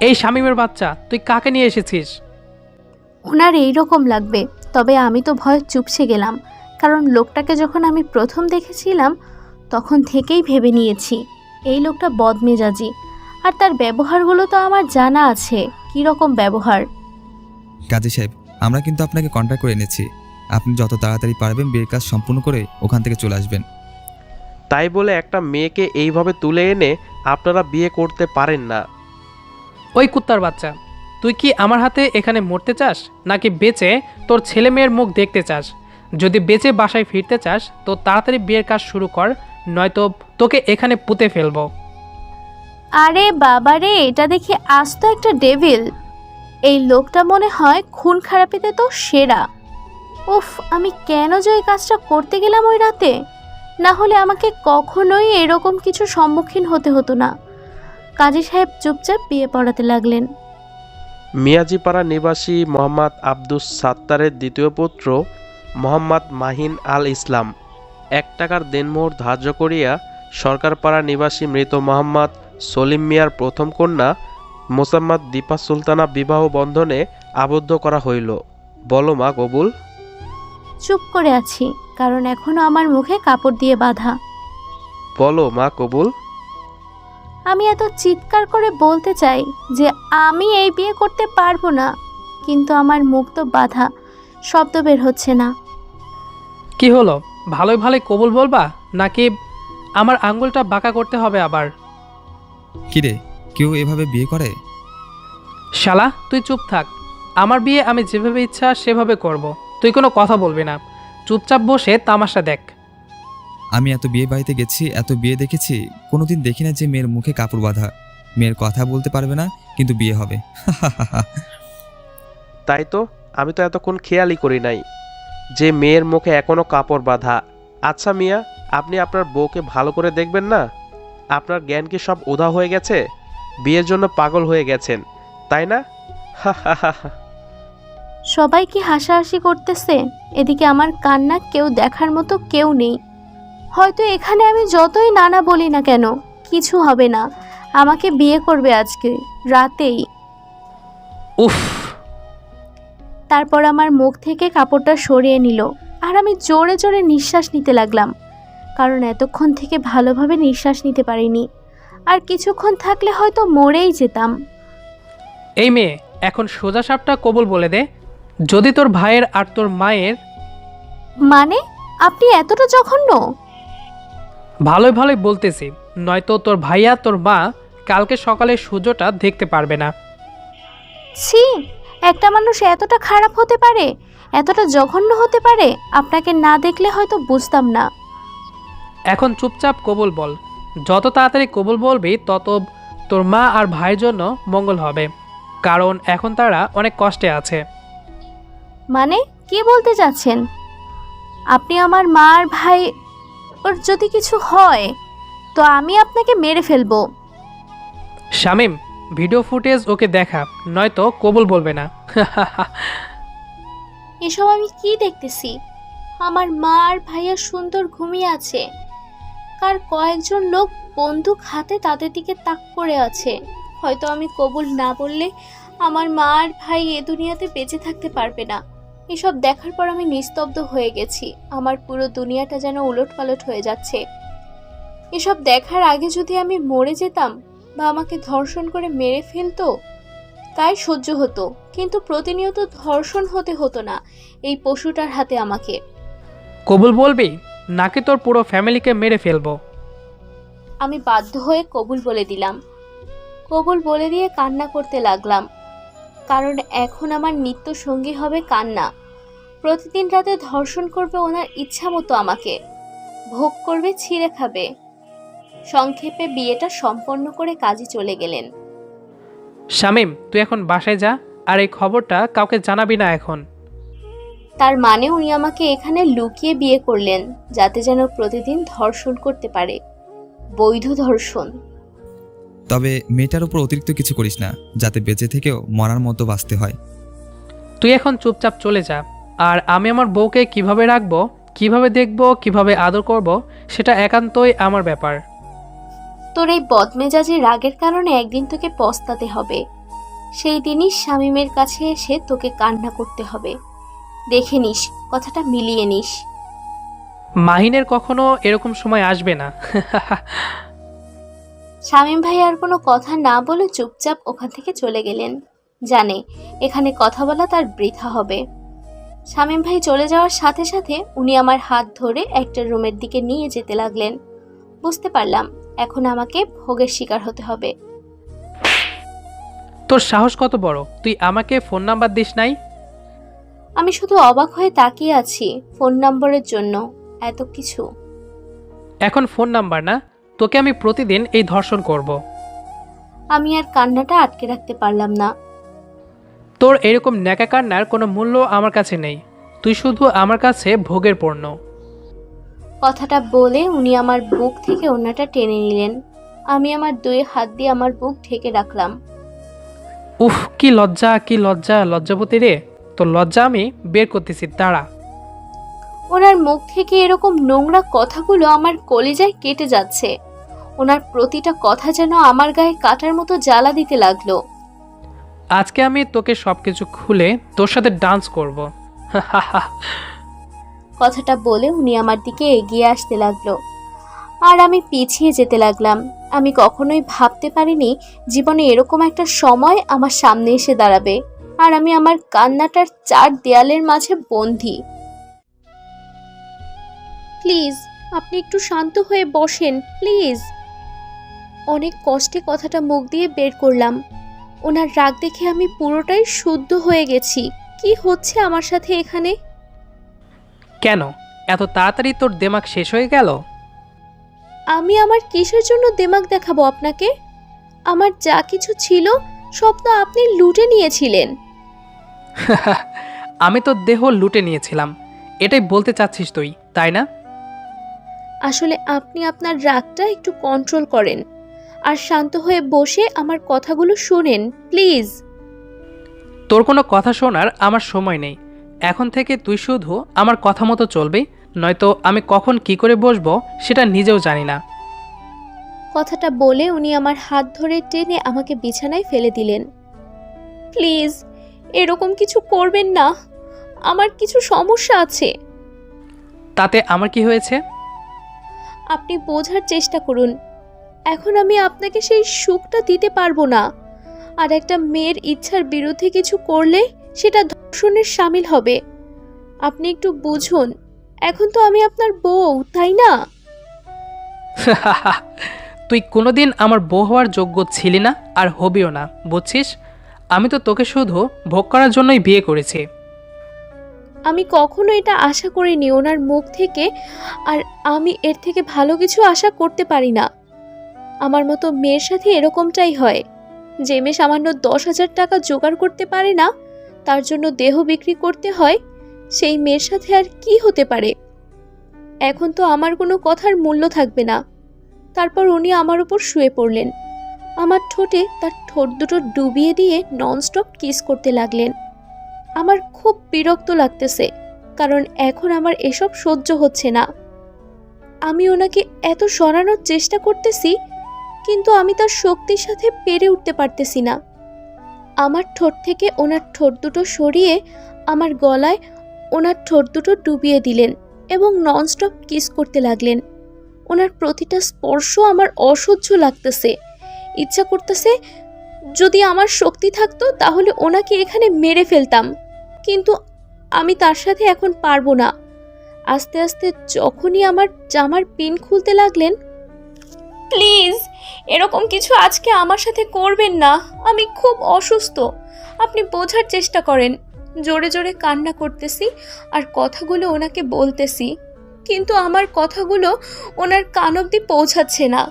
এই শামীমের বাচ্চা, তুই কাকে নিয়ে এসেছিস? ওনার এইরকম লাগবে, তবে আমি তো ভয় চুপসে গেলাম, কারণ লোকটাকে যখন আমি প্রথম দেখেছিলাম তখন থেকেই ভেবে নিয়েছি এই লোকটা বদমেজাজি। আর তার ব্যবহারগুলো তো আমার জানা আছে, কী রকম ব্যবহার। কাজী সাহেব, আমরা কিন্তু আপনাকে কন্ট্যাক্ট করে এনেছি। আপনি যত তাড়াতাড়ি পারবেন বিয়ের কাজ সম্পূর্ণ করে ওখান থেকে চলে আসবেন। তাই বলে একটা মেয়েকে এইভাবে তুলে এনে আপনারা বিয়ে করতে পারেন না। ওই কুত্তার বাচ্চা, তুই কি আমার হাতে এখানে মরতে চাস, নাকি বেঁচে তোর ছেলে মেয়ের মুখ দেখতে চাস? যদি বেঁচে বাসায় ফিরতে চাস তো তাড়াতাড়ি বিয়ের কাজ শুরু কর, নয়তো তোকে এখানে পুঁতে ফেলবো। আরে বাবারে, এটা দেখি আস্ত একটা ডেভিল। এই লোকটা মনে হয় খুন খারাপিতে তো সেরা। উফ, আমি কেন যে ওই কাজটা করতে গেলাম ওই রাতে? না হলে আমাকে কখনোই এরকম কিছু সম্মুখীন হতে হতো না। কাজী সাহেব চুপচাপ বিয়ে পড়াতে লাগলেন। মিয়াজিপাড়া নিবাসী মোহাম্মদ আব্দুস সাত্তারের দ্বিতীয় পুত্র মোহাম্মদ মাহিন আল ইসলাম 1 টাকার দেনমোহর ধার্য করিয়া সরকারপাড়া নিবাসী মৃত মোহাম্মদ সলিম মিয়ার প্রথম কন্যা মোসাম্মদ দীপা সুলতানা বিবাহ বন্ধনে আবদ্ধ করা হইল। বলো মা কবুল। চুপ করে আছি, কারণ এখনো আমার মুখে কাপড় দিয়ে বাঁধা। বলো মা কবুল। আমি এত চিৎকার করে বলতে চাই যে আমি এই বিয়ে করতে পারবো না, কিন্তু আমার মুখ তো বাঁধা, শব্দ বের হচ্ছে না। কি হলো, ভালোই ভালোই কবুল বলবা নাকি আমার আঙ্গুলটা বাঁকা করতে হবে আবার? কিরে, কেউ এভাবে বিয়ে করে? শালা তুই চুপ থাক। আমার বিয়ে আমি যেভাবে ইচ্ছা সেভাবে করব। তুই কোনো কথা বলবি না, চুপচাপ বসে তামাশা দেখ। আমি এত বিয়ে বাড়িতে গেছি, এত বিয়ে দেখেছি, কোনোদিন দেখি না যে মেয়ের মুখে কাপড় বাঁধা। মেয়ের কথা বলতে পারবে না, কিন্তু বিয়ে হবে। তাই তো, আমি তো এতক্ষণ খেয়ালই করি নাই যে মেয়ের মুখে এখনো কাপড় বাঁধা। আচ্ছা মিয়া, আপনি আপনার বউকে ভালো করে দেখবেন না? আপনার জ্ঞান কি সব উধাও হয়ে গেছে? বিয়ের জন্য পাগল হয়ে গেছেন, তাই না? সবাই কি হাসাহাসি করতেছে, এদিকে আমার কান্না কেউ দেখার মতো কেউ নেই। হয়তো এখানে আমি যতই নানা বলি না কেন কিছু হবে না, আমাকে বিয়ে করবে আজকে রাতেই। উফ, তারপর আমার মুখ থেকে কাপড়টা সরিয়ে নিল, আর আমি জোরে জোরে নিঃশ্বাস নিতে লাগলাম, কারণ এতক্ষণ থেকে ভালোভাবে নিঃশ্বাস নিতে পারিনি। আর কিছুক্ষণ থাকলে হয়তো মরেই যেতাম। এই মেয়ে, এখন সোজা সাপটা কবুল বলে দে। যদি তোর ভাইয়ের আর তোর মায়ের মানে আপনি এতটা জঘন্য? ভালোই ভালোই বলতেছি, নয়তো তোর ভাইয়া তোর মা কালকে সকালে সূর্যটা দেখতে পারবে না। ছি, একটা মানুষ এতটা খারাপ হতে পারে, এতটা জঘন্য হতে পারে? আপনাকে না দেখলে হয়তো বুঝতাম না। এখন চুপচাপ কবুল বল। যত তাড়াতাড়ি কবুল বলবি তত তোর মা আর ভাইয়ের জন্য মঙ্গল হবে, কারণ এখন তারা অনেক কষ্টে আছে। মানে কি বলতে চাচ্ছেন আপনি? আমার মা আর ভাই ওর যদি কিছু হয় তো আমি আপনাকে মেরে ফেলবো। শামিম, ভিডিও ফুটেজ ওকে দেখা, নয়তো কবুল বলবে না। এসব আমি কি দেখতেছি? আমার মা আর ভাইয়া সুন্দর ঘুমিয়ে আছে, কার কয়েকজন লোক বন্দুক হাতে তাদের দিকে তাক করে আছে। হয়তো আমি কবুল না বললে আমার মা আর ভাই এ দুনিয়াতে বেঁচে থাকতে পারবে না। এসব দেখার পর আমি নিস্তব্ধ হয়ে গেছি, আমার পুরো দুনিয়াটা যেন উলটপালট হয়ে যাচ্ছে। এসব দেখার আগে যদি আমি মরে যেতাম বা আমাকে ধর্ষণ করে মেরে ফেলতো তাই সহ্য হতো, কিন্তু প্রতিনিয়ত ধর্ষণ হতে হতো না এই পশুটার হাতে আমাকে। কবুল বলবি নাকি তোর পুরো ফ্যামিলিকে মেরে ফেলবো? আমি বাধ্য হয়ে কবুল বলে দিলাম। কবুল বলে দিয়ে কান্না করতে লাগলাম, কারণ এখন আমার নিত্য সঙ্গী হবে কান্না। প্রতিদিন রাতে ধর্ষণ করবে ওনার ইচ্ছা মতো আমাকে, ভোগ করবে, ছিঁড়ে খাবে। সংক্ষেপে বিয়েটা সম্পন্ন করে কাজে চলে গেলেন। শামিম, তুই এখন বাসায় যা, আর এই খবরটা কাউকে জানাবি না এখন। তার মানে উনি আমাকে এখানে লুকিয়ে বিয়ে করলেন যাতে যেন প্রতিদিন ধর্ষণ করতে পারে, বৈধ ধর্ষণ। তবে মেয়েটার উপর অতিরিক্ত কিছু করিস না, যাতে বেঁচে থেকেও মরার মতো বাঁচতে হয়। তুই এখন চুপচাপ চলে যা, আর আমি আমার বউকে কিভাবে রাখবো, কিভাবে দেখবো, কিভাবে আদর করব, সেটা একান্তই আমার ব্যাপার। তোর এই বদমেজাজি রাগের কারণে একদিন তোকে পস্তাতে হবে। সেই দিনই শামীমের কাছে এসে তোকে কান্না করতে হবে। দেখে নিস, কথাটা মিলিয়ে নিস। মাহিনের কখনো এরকম সময় আসবে না। শামীম ভাই আর কোনো কথা না বলে চুপচাপ ওখান থেকে চলে গেলেন। জানে এখানে কথা বলা তার বৃথা হবে। শামীম ভাই চলে যাওয়ার সাথে সাথে উনি আমার হাত ধরে একটা রুমের দিকে নিয়ে যেতে লাগলেন। বুঝতে পারলাম এখন আমাকে ভোগের শিকার হতে হবে। তোর সাহস কত বড়, তুই আমাকে ফোন নাম্বার দিস নাই? আমি শুধু অবাক হয়ে তাকিয়ে আছি ফোন নম্বরের জন্য। এত কিছু। এখন ফোন নাম্বার না, তোকে আমি প্রতিদিন এই ধর্ষণ করব। আমি আর কান্নাটা আটকে রাখতে পারলাম না। তোর এরকম ন্যাকা কান্নার কোনো মূল্য আমার কাছে নেই, তুই শুধু আমার কাছে ভোগের পণ্য। কথাটা বলে উনি আমার বুক থেকে ওড়নাটা টেনে নিলেন। আমি আমার 2 হাত দিয়ে আমার বুক ঢেকে রাখলাম। উফ, কি লজ্জা, কি লজ্জা, লজ্জাবতী রে। তোর লজ্জা আমি বের করতেছি, দাঁড়া। ওনার মুখ থেকে এরকম নোংরা কথাগুলো আমার কলিজায় কেটে যাচ্ছে। ওনার প্রতিটা কথা যেন আমার গায়ে কাটার মতো জ্বালা দিতে লাগলো। আজকে আমি তোকে সবকিছু খুলে তোর সাথে ডান্স করব। কথাটা বলে উনি আমার দিকে এগিয়ে আসতে লাগলো, আর আমি পিছিয়ে যেতে লাগলাম। আমি কখনোই ভাবতে পারিনি জীবনে এরকম একটা সময় আমার সামনে এসে দাঁড়াবে, আর আমি আমার কান্নাটার 4 দেয়ালের মাঝে বন্দী। প্লিজ, আপনি একটু শান্ত হয়ে বসেন, প্লিজ। অনেক কষ্টে কথাটা মুখ দিয়ে বের করলাম। ওনার রাগ দেখে আমি পুরোটাই শুদ্ধ হয়ে গেছি। কি হচ্ছে আমার সাথে এখানে? কেন এত তাড়াতাড়ি তোর দেমাগ শেষ হয়ে গেল? আমি আমার কিসের জন্য দেমাগ দেখাবো আপনাকে? আমার যা কিছু ছিল সব তো আপনি লুটে নিয়েছিলেন। আমি তোর দেহ লুটে নিয়েছিলাম, এটাই বলতে চাচ্ছিস তুই, তাই না? আসলে আপনি আপনার রাগটা একটু কন্ট্রোল করেন আর শান্ত হয়ে বসে আমার কথাগুলো শোনেন, প্লিজ। তোর কোনো কথা শোনার আমার সময় নেই। এখন থেকে তুই শুধু আমার কথা মতো চলবি, নয়তো আমি কখন কি করে বসবো সেটা নিজেও জানি না। কথাটা বলে উনি আমার হাত ধরে টেনে আমাকে বিছানায় ফেলে দিলেন। প্লিজ, এরকম কিছু করবেন না, আমার কিছু সমস্যা আছে। তাতে আমার কি হয়েছে? আপনি বোঝার চেষ্টা করুন। এখন আমি আপনাকে সেই সুখটা দিতে পারবো না, আর একটা মেয়ের ইচ্ছার বিরুদ্ধে কিছু করলে সেটা ধর্ষণের শামিল হবে। আপনি একটু বুঝুন, এখন তো আমি আপনার বউ, তাই না? তুই কোনোদিন আমার বউ হওয়ার যোগ্য ছিলি না, আর হবিও না, বুঝছিস? আমি তো তোকে শুধু ভোগ করার জন্যই বিয়ে করেছি। আমি কখনো এটা আশা করিনি ওনার মুখ থেকে, আর আমি এর থেকে ভালো কিছু আশা করতে পারি না। আমার মতো মেয়ের সাথে এরকমটাই হয়। যে মেয়ে সামান্য 10,000 টাকা জোগাড় করতে পারে না, তার জন্য দেহ বিক্রি করতে হয়, সেই মেয়ের সাথে আর কি হতে পারে? এখন তো আমার কোনো কথার মূল্য থাকবে না। তারপর উনি আমার উপর শুয়ে পড়লেন। আমার ঠোঁটে তার ঠোঁট দুটো ডুবিয়ে দিয়ে ননস্টপ কিস করতে লাগলেন। আমার খুব বিরক্ত লাগতেছে, কারণ এখন আমার এসব সহ্য হচ্ছে না। আমি ওনাকে এত সরানোর চেষ্টা করতেছি, কিন্তু আমি তার শক্তির সাথে পেরে উঠতে পারতেছি না। আমার ঠোঁট থেকে ওনার ঠোঁট দুটো সরিয়ে আমার গলায় ওনার ঠোঁট দুটো ডুবিয়ে দিলেন এবং ননস্টপ কিস করতে লাগলেন। ওনার প্রতিটা স্পর্শ আমার অসহ্য লাগতেছে। ইচ্ছা করতেছে যদি আমার শক্তি থাকতো তাহলে ওনাকে এখানে মেরে ফেলতাম, কিন্তু আমি তার সাথে এখন পারবো না। আস্তে আস্তে যখনই আমার জামার পিন খুলতে লাগলেন, প্লিজ এরকম কিছু আজকে আমার সাথে করবেন না, আমি খুব অসুস্থ, আপনি বোঝার চেষ্টা করেন। জোরে জোরে কান্না করতেছি আর কথাগুলো ওনাকে বলতেছি, কিন্তু আমার কথাগুলো ওনার কান অবধি পৌঁছাচ্ছে না।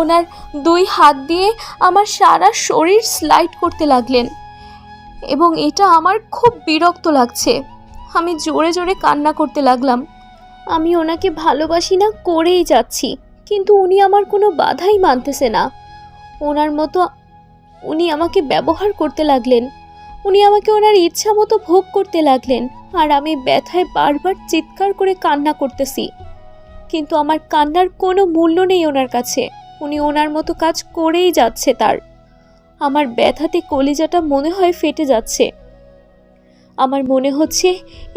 ওনার 2 হাত দিয়ে আমার সারা শরীর স্লাইড করতে লাগলেন এবং এটা আমার খুব বিরক্ত লাগছে। আমি জোরে জোরে কান্না করতে লাগলাম। আমি ওনাকে ভালোবাসি না করেই যাচ্ছি, কিন্তু উনি আমার কোনো বাধাই মানতেছে না। ওনার মতো উনি আমাকে ব্যবহার করতে লাগলেন। উনি আমাকে ওনার ইচ্ছা মতো ভোগ করতে লাগলেন, আর আমি ব্যথায় বারবার চিৎকার করে কান্না করতেছি, কিন্তু আমার কান্নার কোনো মূল্য নেই ওনার কাছে। উনি ওনার মতো কাজ করেই যাচ্ছে তার। আমার ব্যথাতে কলিজাটা মনে হয় ফেটে যাচ্ছে। আমার মনে হচ্ছে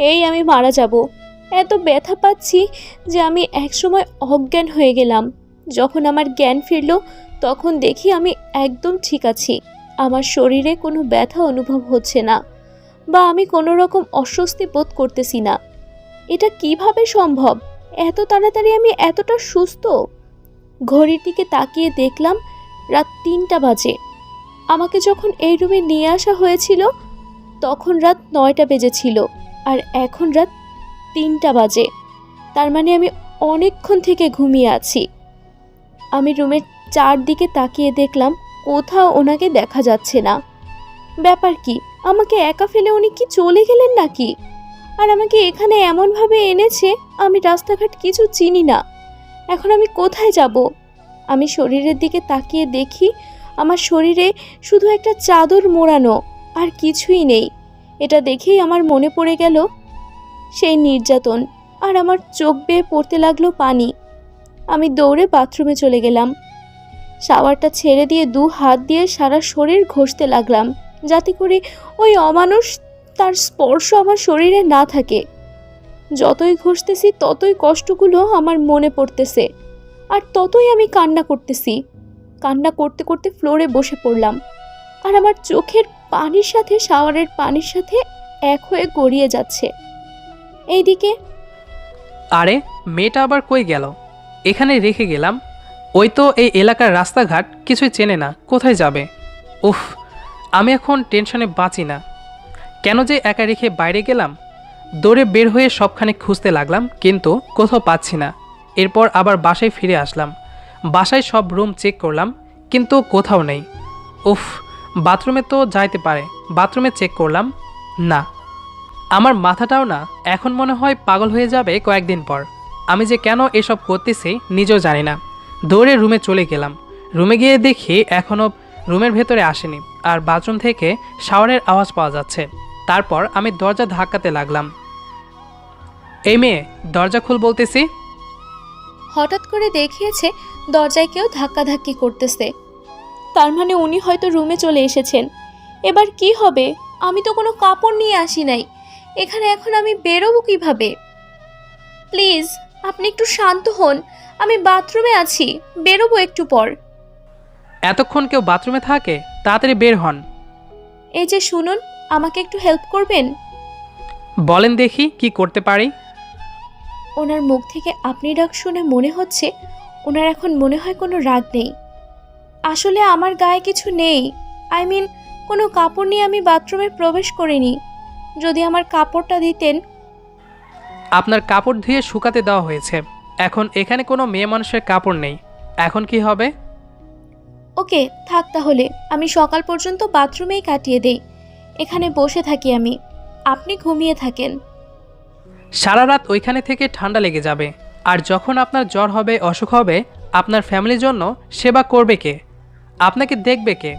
এই আমি মারা যাব। এত ব্যথা পাচ্ছি যে আমি একসময় অজ্ঞান হয়ে গেলাম। যখন আমার জ্ঞান ফিরল তখন দেখি আমি একদম ঠিক আছি। আমার শরীরে কোনো ব্যথা অনুভব হচ্ছে না, বা আমি কোনো রকম অস্বস্তি বোধ করতেছি না। এটা কিভাবে সম্ভব? এত তাড়াতাড়ি আমি এতটা সুস্থ? ঘড়ির দিকে তাকিয়ে দেখলাম রাত 3টা বাজে। আমাকে যখন এই রুমে নিয়ে আসা হয়েছিল তখন রাত 9টা বেজেছিল, আর এখন রাত 3টা বাজে। তার মানে আমি অনেকক্ষণ থেকে ঘুমিয়ে আছি। আমি রুমের চারদিকে তাকিয়ে দেখলাম কোথাও ওনাকে দেখা যাচ্ছে না। ব্যাপার কি? আমাকে একা ফেলে উনি কি চলে গেলেন নাকি? আর আমাকে এখানে এমনভাবে এনেছে, আমি রাস্তাঘাট কিছু চিনি না। এখন আমি কোথায় যাব? আমি শরীরের দিকে তাকিয়ে দেখি আমার শরীরে শুধু একটা চাদর মোড়ানো, আর কিছুই নেই। এটা দেখেই আমার মনে পড়ে গেল সেই নির্যাতন, আর আমার চোখ বেয়ে পড়তে লাগলো পানি। আমি দৌড়ে বাথরুমে চলে গেলাম। শাওয়ারটা ছেড়ে দিয়ে 2 হাত দিয়ে সারা শরীর ঘষতে লাগলাম, যাতে করে ওই অমানুষ তার স্পর্শ আমার শরীরে না থাকে। যতই ঘষতেছি ততই কষ্টগুলো আমার মনে পড়তেছে, আর ততই আমি কান্না করতেছি। কান্না করতে করতে ফ্লোরে বসে পড়লাম, আর আমার চোখের পানির সাথে শাওয়ারের পানির সাথে এক হয়ে গড়িয়ে যাচ্ছে। এইদিকে আরে মেয়েটা আবার কই গেল? এখানে রেখে গেলাম। ওই তো এই এলাকার রাস্তাঘাট কিছুই চেনে না, কোথায় যাবে? উফ, আমি এখন টেনশনে বাঁচি না। কেন যে একা রেখে বাইরে গেলাম? দৌড়ে বের হয়ে সবখানে খুঁজতে লাগলাম, কিন্তু কোথাও পাচ্ছি না। এরপর আবার বাসায় ফিরে আসলাম। বাসায় সব রুম চেক করলাম, কিন্তু কোথাও নেই। উফ, বাথরুমে তো যাইতে পারে, বাথরুমে চেক করলাম, না। আমার মাথাটাও না এখন মনে হয় পাগল হয়ে যাবে কয়েকদিন পর। আমি যে কেন এসব করতেছি নিজেও জানি না। দৌড়ে রুমে চলে গেলাম। রুমে গিয়ে দেখি এখনও রুমের ভেতরে আসেনি, আর বাথরুম থেকে শাওয়ারের আওয়াজ পাওয়া যাচ্ছে। তারপর আমি দরজা ধাক্কাতে লাগলাম। এই মেয়ে, দরজা খুল বলতেছি। হঠাৎ করে দেখিয়েছে দরজায় কেউ ধাক্কাধাক্কি করতেছে। তার মানে উনি হয়তো রুমে চলে এসেছেন। এবার কি হবে? আমি তো কোনো কাপড় নিয়ে আসি নাই এখানে, এখন আমি বেরোবো কিভাবে? প্লিজ আপনি একটু শান্ত হন, আমি বাথরুমে আছি, বেরোবো একটু পর। এতক্ষণ কেউ বাথরুমে থাকে? তাড়াতাড়ি বের হন। এই যে শুনুন, আমাকে একটু হেল্প করবেন? বলেন দেখি কি করতে পারি। ওনার মুখ থেকে আপনি ডাক শুনে মনে হচ্ছে ওনার এখন মনে হয় কোনো রাগ নেই। আসলে আমার গায়ে কিছু নেই, কোনো কাপড় নিয়ে আমি বাথরুমে প্রবেশ করিনি। যদি আমার কাপড়টা দিতেন। আপনার কাপড় ধুয়ে শুকাতে দেওয়া হয়েছে, এখন এখানে কোনো মেয়ে মানুষের কাপড় নেই। এখন কি হবে? ওকে থাক, তাহলে আমি সকাল পর্যন্ত বাথরুমেই কাটিয়ে দেই। এখানে বসে থাকি আমি, আপনি ঘুমিয়ে থাকেন। সারা রাত ওইখানে থেকে ঠান্ডা লেগে যাবে, আর যখন আপনার জ্বর হবে, অসুখ হবে, আপনার ফ্যামিলির জন্য সেবা করবে কে? আপনাকে দেখবে কে?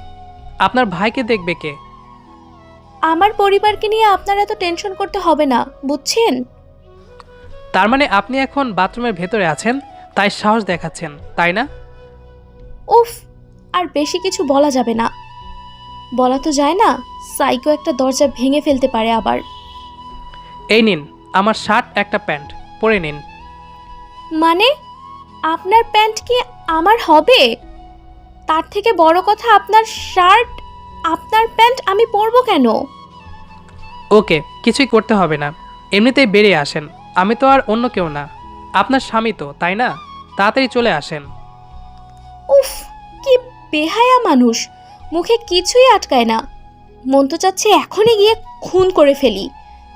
আপনার ভাইকে দেখবে কে? আমার পরিবারকে নিয়ে আপনার এত টেনশন করতে হবে না, বুঝছেন? তার মানে আপনি এখন বাথরুমের ভেতরে আছেন, তাই সাহস দেখাচ্ছেন, তাই না? উফ, আর বেশি কিছু বলা যাবে না। বলা তো যায় না, সাইকো একটা দরজা ভেঙে ফেলতে পারে আবার। এই নিন আমার শার্ট, একটা প্যান্ট, পরে নিন। মানে আপনার প্যান্ট কি আমার হবে? তার থেকে বড় কথা, আপনার শার্ট, আপনার প্যান্ট আমি পরবো কেন? ওকে, কিছুই করতে হবে না, এমনিতেই বেরিয়ে আসেন। আমি তো আর অন্য কেউ না, আপনার স্বামী তো, তাই না? তাড়াতাড়ি চলে আসেন। উফ, কি বেহায়া মানুষ, মুখে কিছুই আটকায় না। মন তো চাচ্ছে এখনই গিয়ে খুন করে ফেলি,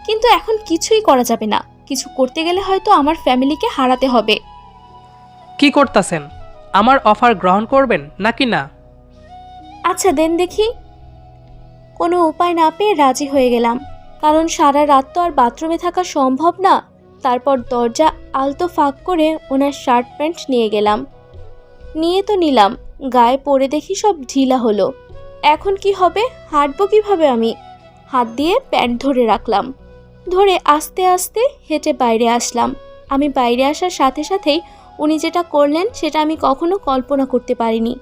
কিন্তু এখন কিছুই করা যাবে না। কিছু করতে গেলে হয়তো আমার ফ্যামিলিকে হারাতে হবে। কি করতেছেন? আমার অফার গ্রহণ করবেন নাকি না? আচ্ছা দেন দেখি। কোনো উপায় না পেয়ে রাজি হয়ে গেলাম, কারণ সারা রাত তো আর বাথরুমে থাকা সম্ভব না। তারপর দরজা আলতো ফাঁক করে ওনার শার্ট প্যান্ট নিয়ে গেলাম। নিয়ে তো নিলাম, গায়ে পরে দেখি সব ঢিলা হলো। এখন কি হবে? হাঁটবো কিভাবে আমি? হাত দিয়ে প্যান্ট ধরে রাখলাম, ধরে আস্তে আস্তে হেঁটে বাইরে আসলাম। আমি বাইরে আসার সাথে সাথেই উনি যেটা করলেন সেটা আমি কখনো কল্পনা করতে পারিনি,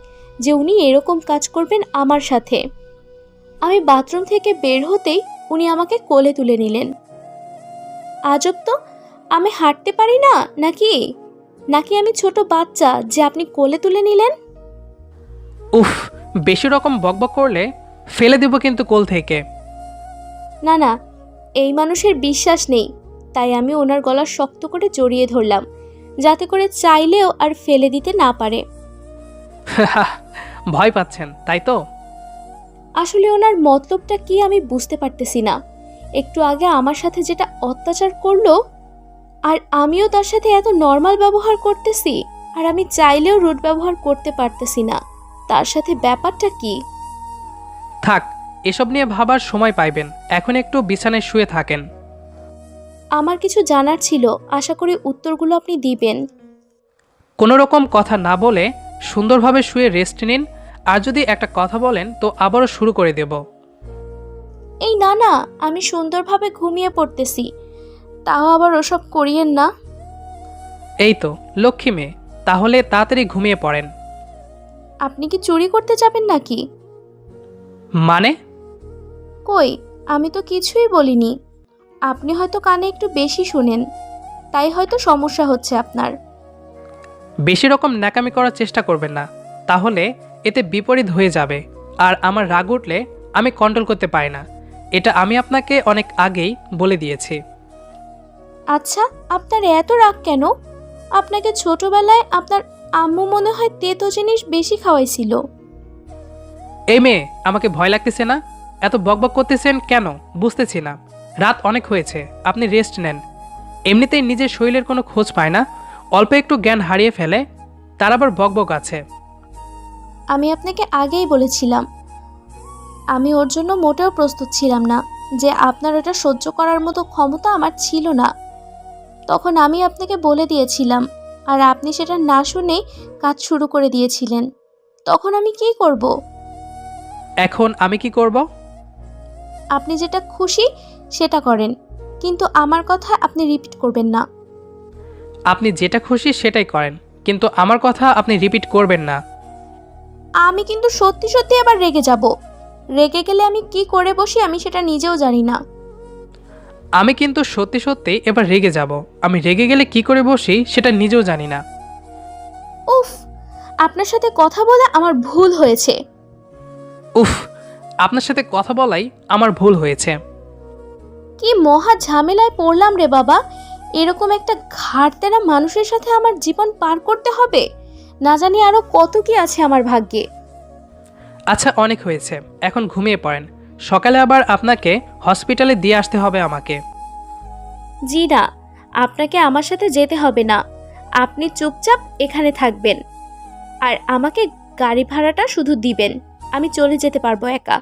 যে উনি এরকম কাজ করবেন আমার সাথে। আমি বাথরুম থেকে বের হতেই উনি আমাকে কোলে তুলে নিলেন। আজব তো, আমি হাঁটতে পারি না নাকি নাকি আমি ছোট বাচ্চা যে আপনি কোলে তুলে নিলেন? উফ, বেশি রকম বকবক করলে ফেলে দেব কিন্তু কোল থেকে। না না, এই মানুষের বিশ্বাস নেই, তাই আমি ওনার গলা শক্ত করে জড়িয়ে ধরলাম, যাতে করে চাইলেও আর ফেলে দিতে না পারে। ভয় পাচ্ছেন তাই তো? আসলে ওনার মতলবটা কি আমি বুঝতে পারতেছি না। একটু আগে আমার সাথে যেটা অত্যাচার করলো, আর আমিও তার সাথে এত নর্মাল ব্যবহার করতেছি, আর আমি চাইলেও রুড ব্যবহার করতে পারতেছি না। তার সাথে ব্যাপারটা কি? থাক, এসব নিয়ে ভাবার সময় পাইবেন, এখন একটু বিছানায় শুয়ে থাকেন। আমার কিছু জানার ছিল, আশা করি উত্তরগুলো আপনি দিবেন। কোনো রকম কথা না বলে সুন্দরভাবে শুয়ে রেস্ট নিন, আর যদি একটা কথা বলেন তো আবারও শুরু করে দেব। এই না না, আমি সুন্দরভাবে ঘুমিয়ে পড়তেছি, তাও আবার ওসব করিয়েন না। এই তো লক্ষ্মী মেয়ে, তাহলে তাড়াতাড়ি ঘুমিয়ে পড়েন। আপনি কি চুরি করতে যাবেন নাকি? মানে? কই, আমি তো কিছুই বলিনি। আপনি হয়তো কানে একটু বেশি শুনেন, তাই হয়তো সমস্যা হচ্ছে আপনার। বেশি রকম ন্যাকামি করার চেষ্টা করবেন না, তাহলে এতে বিপরীত হয়ে যাবে। আর আমার রাগ উঠলে আমি কন্ট্রোল করতে পারি না, এটা আমি আপনাকে অনেক আগেই বলে দিয়েছি। আচ্ছা, আপনার এত রাগ কেন? আপনাকে ছোটবেলায় আপনার আম্মু মনে হয় তেতো জিনিস বেশি খাওয়াইছিল। এই মেয়ে, আমাকে ভয় লাগতেছে না? এত বকবক করতেছেন কেন বুঝতেছি না। রাত অনেক হয়েছে, আপনি রেস্ট নেন। এমনিতেই নিজের শরীরের কোনো খোঁজ পায় না, অল্প একটু জ্ঞান হারিয়ে ফেলে, তার আবার বকবক আছে। আমি আপনাকে আগেই বলেছিলাম, আমি ওর জন্য মোটেও প্রস্তুত ছিলাম না, যে আপনার ওটা সহ্য করার মতো ক্ষমতা আমার ছিল না। তখন আমি আপনাকে বলে দিয়েছিলাম, আর আপনি সেটা না শুনেই কাজ শুরু করে দিয়েছিলেন। তখন আমি কি করব? এখন আমি কি করব? আপনি যেটা খুশি সেটা করেন, কিন্তু আমার কথা আপনি রিপিট করবেন না। আপনি যেটা খুশি সেটাই করেন, কিন্তু আমার কথা আপনি রিপিট করবেন না। আমি কিন্তু সত্যি সত্যি আবার রেগে যাব। রেগে গেলে আমি কি করে বসি আমি সেটা নিজেও জানি না। আমি কিন্তু সত্যি সত্যি এবার রেগে যাব। আমি রেগে গেলে কি করে বসি সেটা নিজেও জানি না। উফ, আপনার সাথে কথা বলে আমার ভুল হয়েছে। উফ, আপনার সাথে কথা বলাই আমার ভুল হয়েছে। কি মহা ঝামেলায় পড়লাম রে বাবা। এরকম একটা ঘাড়তেরা মানুষের সাথে আমার জীবন পার করতে হবে। না জানি আরো কত কি আছে আমার ভাগ্যে। আচ্ছা, অনেক হয়েছে, এখন ঘুমিয়ে পড়েন। সকালে আবার আপনাকে হসপিটালে দিয়ে আসতে হবে আমাকে। জি না, আপনাকে আমার সাথে যেতে হবে না। আপনি চুপচাপ এখানে থাকবেন, আর আমাকে গাড়ি ভাড়াটা শুধু দিবেন। আমি চলে যেতে পারবো একা।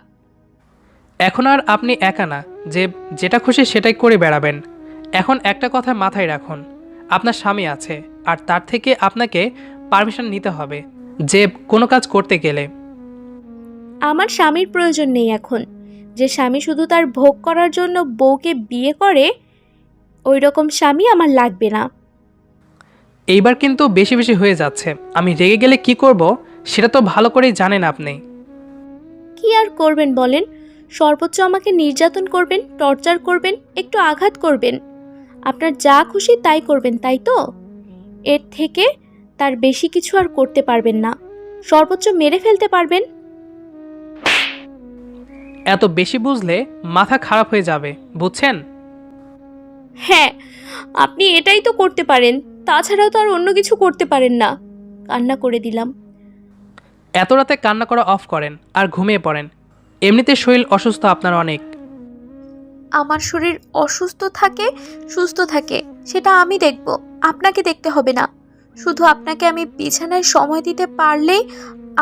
এখন আর আপনি একা না যে যেটা খুশি সেটাই করে বেড়াবেন। এখন একটা কথা মাথায় রাখুন, আপনার স্বামী আছে, আর তার থেকে আপনাকে পারমিশন নিতে হবে যে কোনো কাজ করতে গেলে। আমার স্বামীর প্রয়োজন নেই এখন। যে স্বামী শুধু তার ভোগ করার জন্য বউকে বিয়ে করে, ওই রকম স্বামী আমার লাগবে না। এইবার কিন্তু বেশি বেশি হয়ে যাচ্ছে। আমি রেগে গেলে কি করব সেটা তো ভালো করেই জানেন আপনি। কি আর করবেন বলেন? সর্বোচ্চ আমাকে নির্যাতন করবেন, টর্চার করবেন, একটু আঘাত করবেন। আপনার যা খুশি তাই করবেন, তাই তো? এর থেকে তার বেশি কিছু আর করতে পারবেন না। সর্বোচ্চ মেরে ফেলতে পারবেন। এত বেশি বুঝলে মাথা খারাপ হয়ে যাবে, বুঝছেন? হ্যাঁ, আপনি এটাই তো করতে পারেন, তাছাড়াও তো আর অন্য কিছু করতে পারেন না। কান্না করে দিলাম। এত রাতে কান্না করা অফ করেন আর ঘুমিয়ে পড়েন। এমনিতে শরীর অসুস্থ আপনার অনেক। আমার শরীর অসুস্থ থাকে, সুস্থ থাকে, সেটা আমি দেখব, আপনাকে দেখতে হবে না। শুধু আপনাকে আমি বিছানায় সময় দিতে পারলেই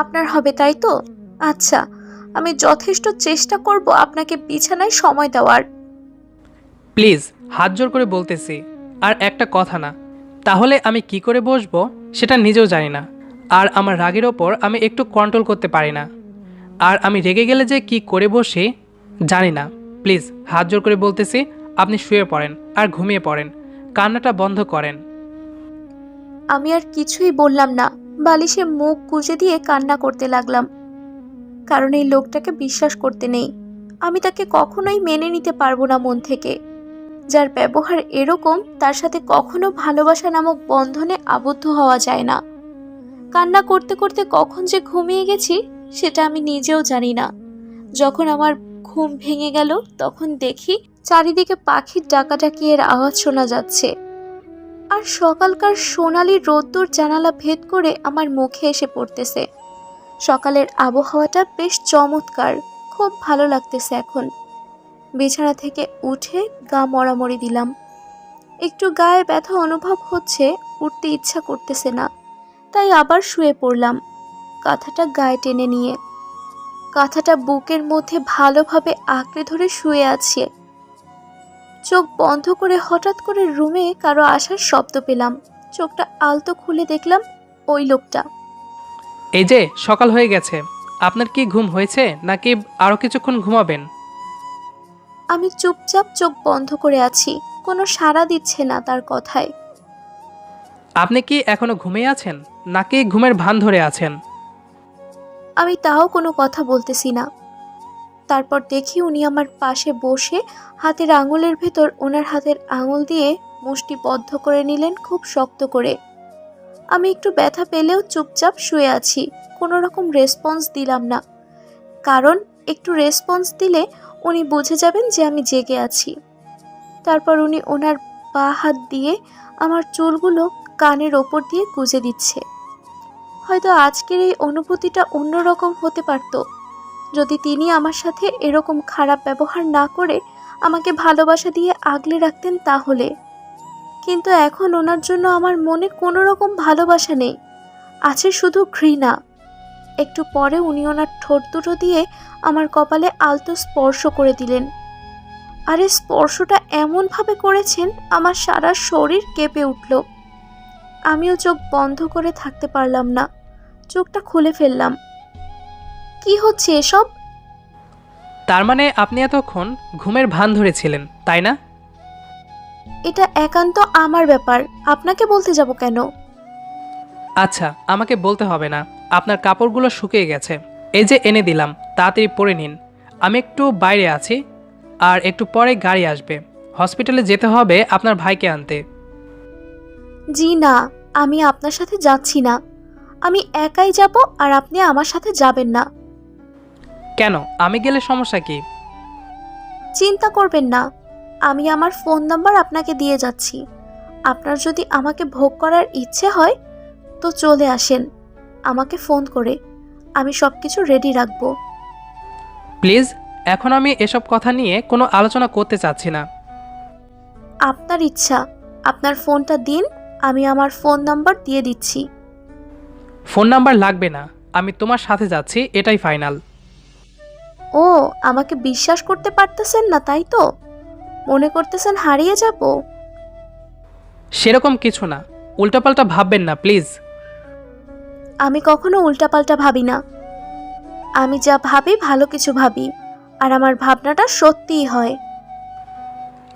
আপনার হবে, তাই তো? আচ্ছা, আমি যথেষ্ট চেষ্টা করব আপনাকে বিছানায় সময় দেওয়ার। প্লিজ, হাত জোর করে বলতেছি, আর একটা কথা না। তাহলে আমি কি করে বসবো সেটা নিজেও জানি না। আর আমার রাগের ওপর আমি একটু কন্ট্রোল করতে পারি না। আর আমি রেগে গেলে যে কি করে বসি জানি না। প্লিজ, হাত জোর করে বলতেছি, আপনি শুয়ে পড়েন আর ঘুমিয়ে পড়েন। কান্নাটা বন্ধ করেন। আমি আর কিছুই বললাম না, বালিশে মুখ গুজে দিয়ে কান্না করতে লাগলাম। কারণ এই লোকটাকে বিশ্বাস করতে নেই। আমি তাকে কখনোই মেনে নিতে পারবো না মন থেকে। যার ব্যবহার এরকম, তার সাথে কখনো ভালোবাসা নামক বন্ধনে আবদ্ধ হওয়া যায় না। কান্না করতে করতে কখন যে ঘুমিয়ে গেছি সেটা আমি নিজেও জানি না। যখন আমার ঘুম ভেঙে গেল তখন দেখি চারিদিকে পাখির ডাকাডাকি এর আওয়াজ শোনা যাচ্ছে। আর সকালকার সোনালি রোদ্দুর জানালা ভেদ করে আমার মুখে এসে পড়তেছে। সকালের আবহাওয়াটা বেশ চমৎকার, খুব ভালো লাগতেছে এখন। বিছানা থেকে উঠে গা মড়ামড়ি দিলাম। একটু গায়ে ব্যথা অনুভব হচ্ছে, উঠতে ইচ্ছা করতেছে না, তাই আবার শুয়ে পড়লাম কাঁথাটা গায়ে টেনে নিয়ে। কাঁথাটা বুকের মধ্যে ভালোভাবে আঁকড়ে ধরে শুয়ে আছে। চোখ বন্ধ করে হঠাৎ করে রুমে কারো আসার শব্দ পেলাম। চোখটা আলতো খুলে দেখলাম ওই লোকটা। এই যে সকাল হয়ে গেছে, আপনার কি ঘুম হয়েছে নাকি আরও কিছুক্ষণ ঘুমাবেন? আমি চুপচাপ চোখ বন্ধ করে আছি, কোনো সাড়া দিচ্ছে না তার কথায়। আপনি কি এখনো ঘুমিয়ে আছেন নাকি ঘুমের ভান ধরে আছেন? আমি তাও কোনো কথা বলতেছি না। তারপর দেখি উনি আমার পাশে বসে হাতের আঙুলের ভেতর ওনার হাতের আঙুল দিয়ে মুষ্টি বদ্ধ করে নিলেন খুব শক্ত করে। আমি একটু ব্যথা পেলেও চুপচাপ শুয়ে আছি, কোনো রকম রেসপন্স দিলাম না, কারণ একটু রেসপন্স দিলে উনি বুঝে যাবেন যে আমি জেগে আছি। তারপর উনি ওনার পা হাত দিয়ে আমার চুলগুলো কানের ওপর দিয়ে গুজে দিচ্ছে। হয়তো আজকের এই অনুভূতিটা অন্যরকম হতে পারত যদি তিনি আমার সাথে এরকম খারাপ ব্যবহার না করে আমাকে ভালোবাসা দিয়ে আগলে রাখতেন তাহলে। কিন্তু এখন ওনার জন্য আমার মনে কোনো রকম ভালোবাসা নেই, আছে শুধু ঘৃণা। একটু পরে উনি ওনার ঠোঁট দুটো দিয়ে আমার কপালে আলতো স্পর্শ করে দিলেন। আর এই স্পর্শটা এমনভাবে করেছেন আমার সারা শরীর কেঁপে উঠল। আমিও চোখ বন্ধ করে থাকতে পারলাম না, চোখটা খুলে ফেললাম। কি হচ্ছে এসব? তার মানে আপনি এতক্ষণ ঘুমের ভান ধরেছিলেন, তাই না? এটা একান্ত আমার ব্যাপার, আপনাকে বলতে যাব কেন? আচ্ছা, আমাকে বলতে হবে না। আপনার কাপড়গুলো শুকিয়ে গেছে, এই যে এনে দিলাম, তাড়াতাড়ি পরে নিন। আমি একটু বাইরে আছি, আর একটু পরে গাড়ি আসবে। হসপিটালে যেতে হবে আপনার ভাইকে আনতে। জি না, আমি আপনার সাথে যাচ্ছি না। আমি একাই যাব আর আপনি আমার সাথে যাবেন না। কেন? আমি গেলে সমস্যা কি? চিন্তা করবেন না, আমি আমার ফোন নাম্বার আপনাকে দিয়ে যাচ্ছি। আপনার যদি আমাকে ভোগ করার ইচ্ছে হয় তো চলে আসেন আমাকে ফোন করে, আমি সব কিছু রেডি রাখবো। প্লিজ, এখন আমি এসব কথা নিয়ে কোনো আলোচনা করতে চাচ্ছি না। আপনার ইচ্ছা, আপনার ফোনটা দিন, আমি আমার ফোন নাম্বার দিয়ে দিচ্ছি। ফোন নাম্বার লাগবে না, আমি তোমার সাথে যাচ্ছি, এটাই ফাইনাল। ও, আমাকে বিশ্বাস করতে পারতেছেন না তাই তো? মনে করতেছেন হারিয়ে যাব? সেরকম কিছু না, উল্টাপাল্টা ভাববেন না প্লিজ। আমি কখনো উল্টাপাল্টা ভাবি না। আমি যা ভাবি ভালো কিছু ভাবি, আর আমার ভাবনাটা সত্যিই হয়।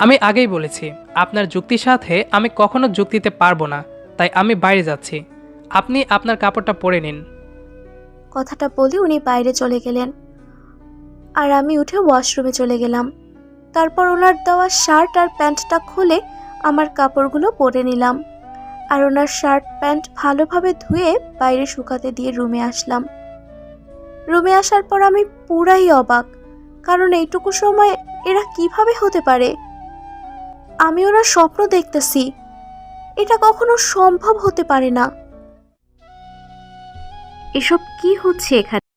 আমি আগেই বলেছি, আপনার যুক্তির সাথে আমি কখনো যুক্তিতে পারবো না, তাই আমি বাইরে যাচ্ছি। আপনি আপনার কাপড়টা পরে নিন। কথাটা বলে উনি বাইরে চলে গেলেন, আর আমি উঠে ওয়াশরুমে চলে গেলাম। তারপর ওনার দেওয়া শার্ট আর প্যান্টটা খুলে আমার কাপড়গুলো পরে নিলাম, আর ওনার শার্ট প্যান্ট ভালোভাবে ধুয়ে বাইরে শুকাতে দিয়ে রুমে আসলাম। রুমে আসার পর আমি পুরাই অবাক, কারণ এইটুকু সময় এরা কিভাবে হতে পারে? আমি ওনার স্বপ্ন দেখতেছি, এটা কখনো সম্ভব হতে পারে না। এসব কি হচ্ছে এখানে?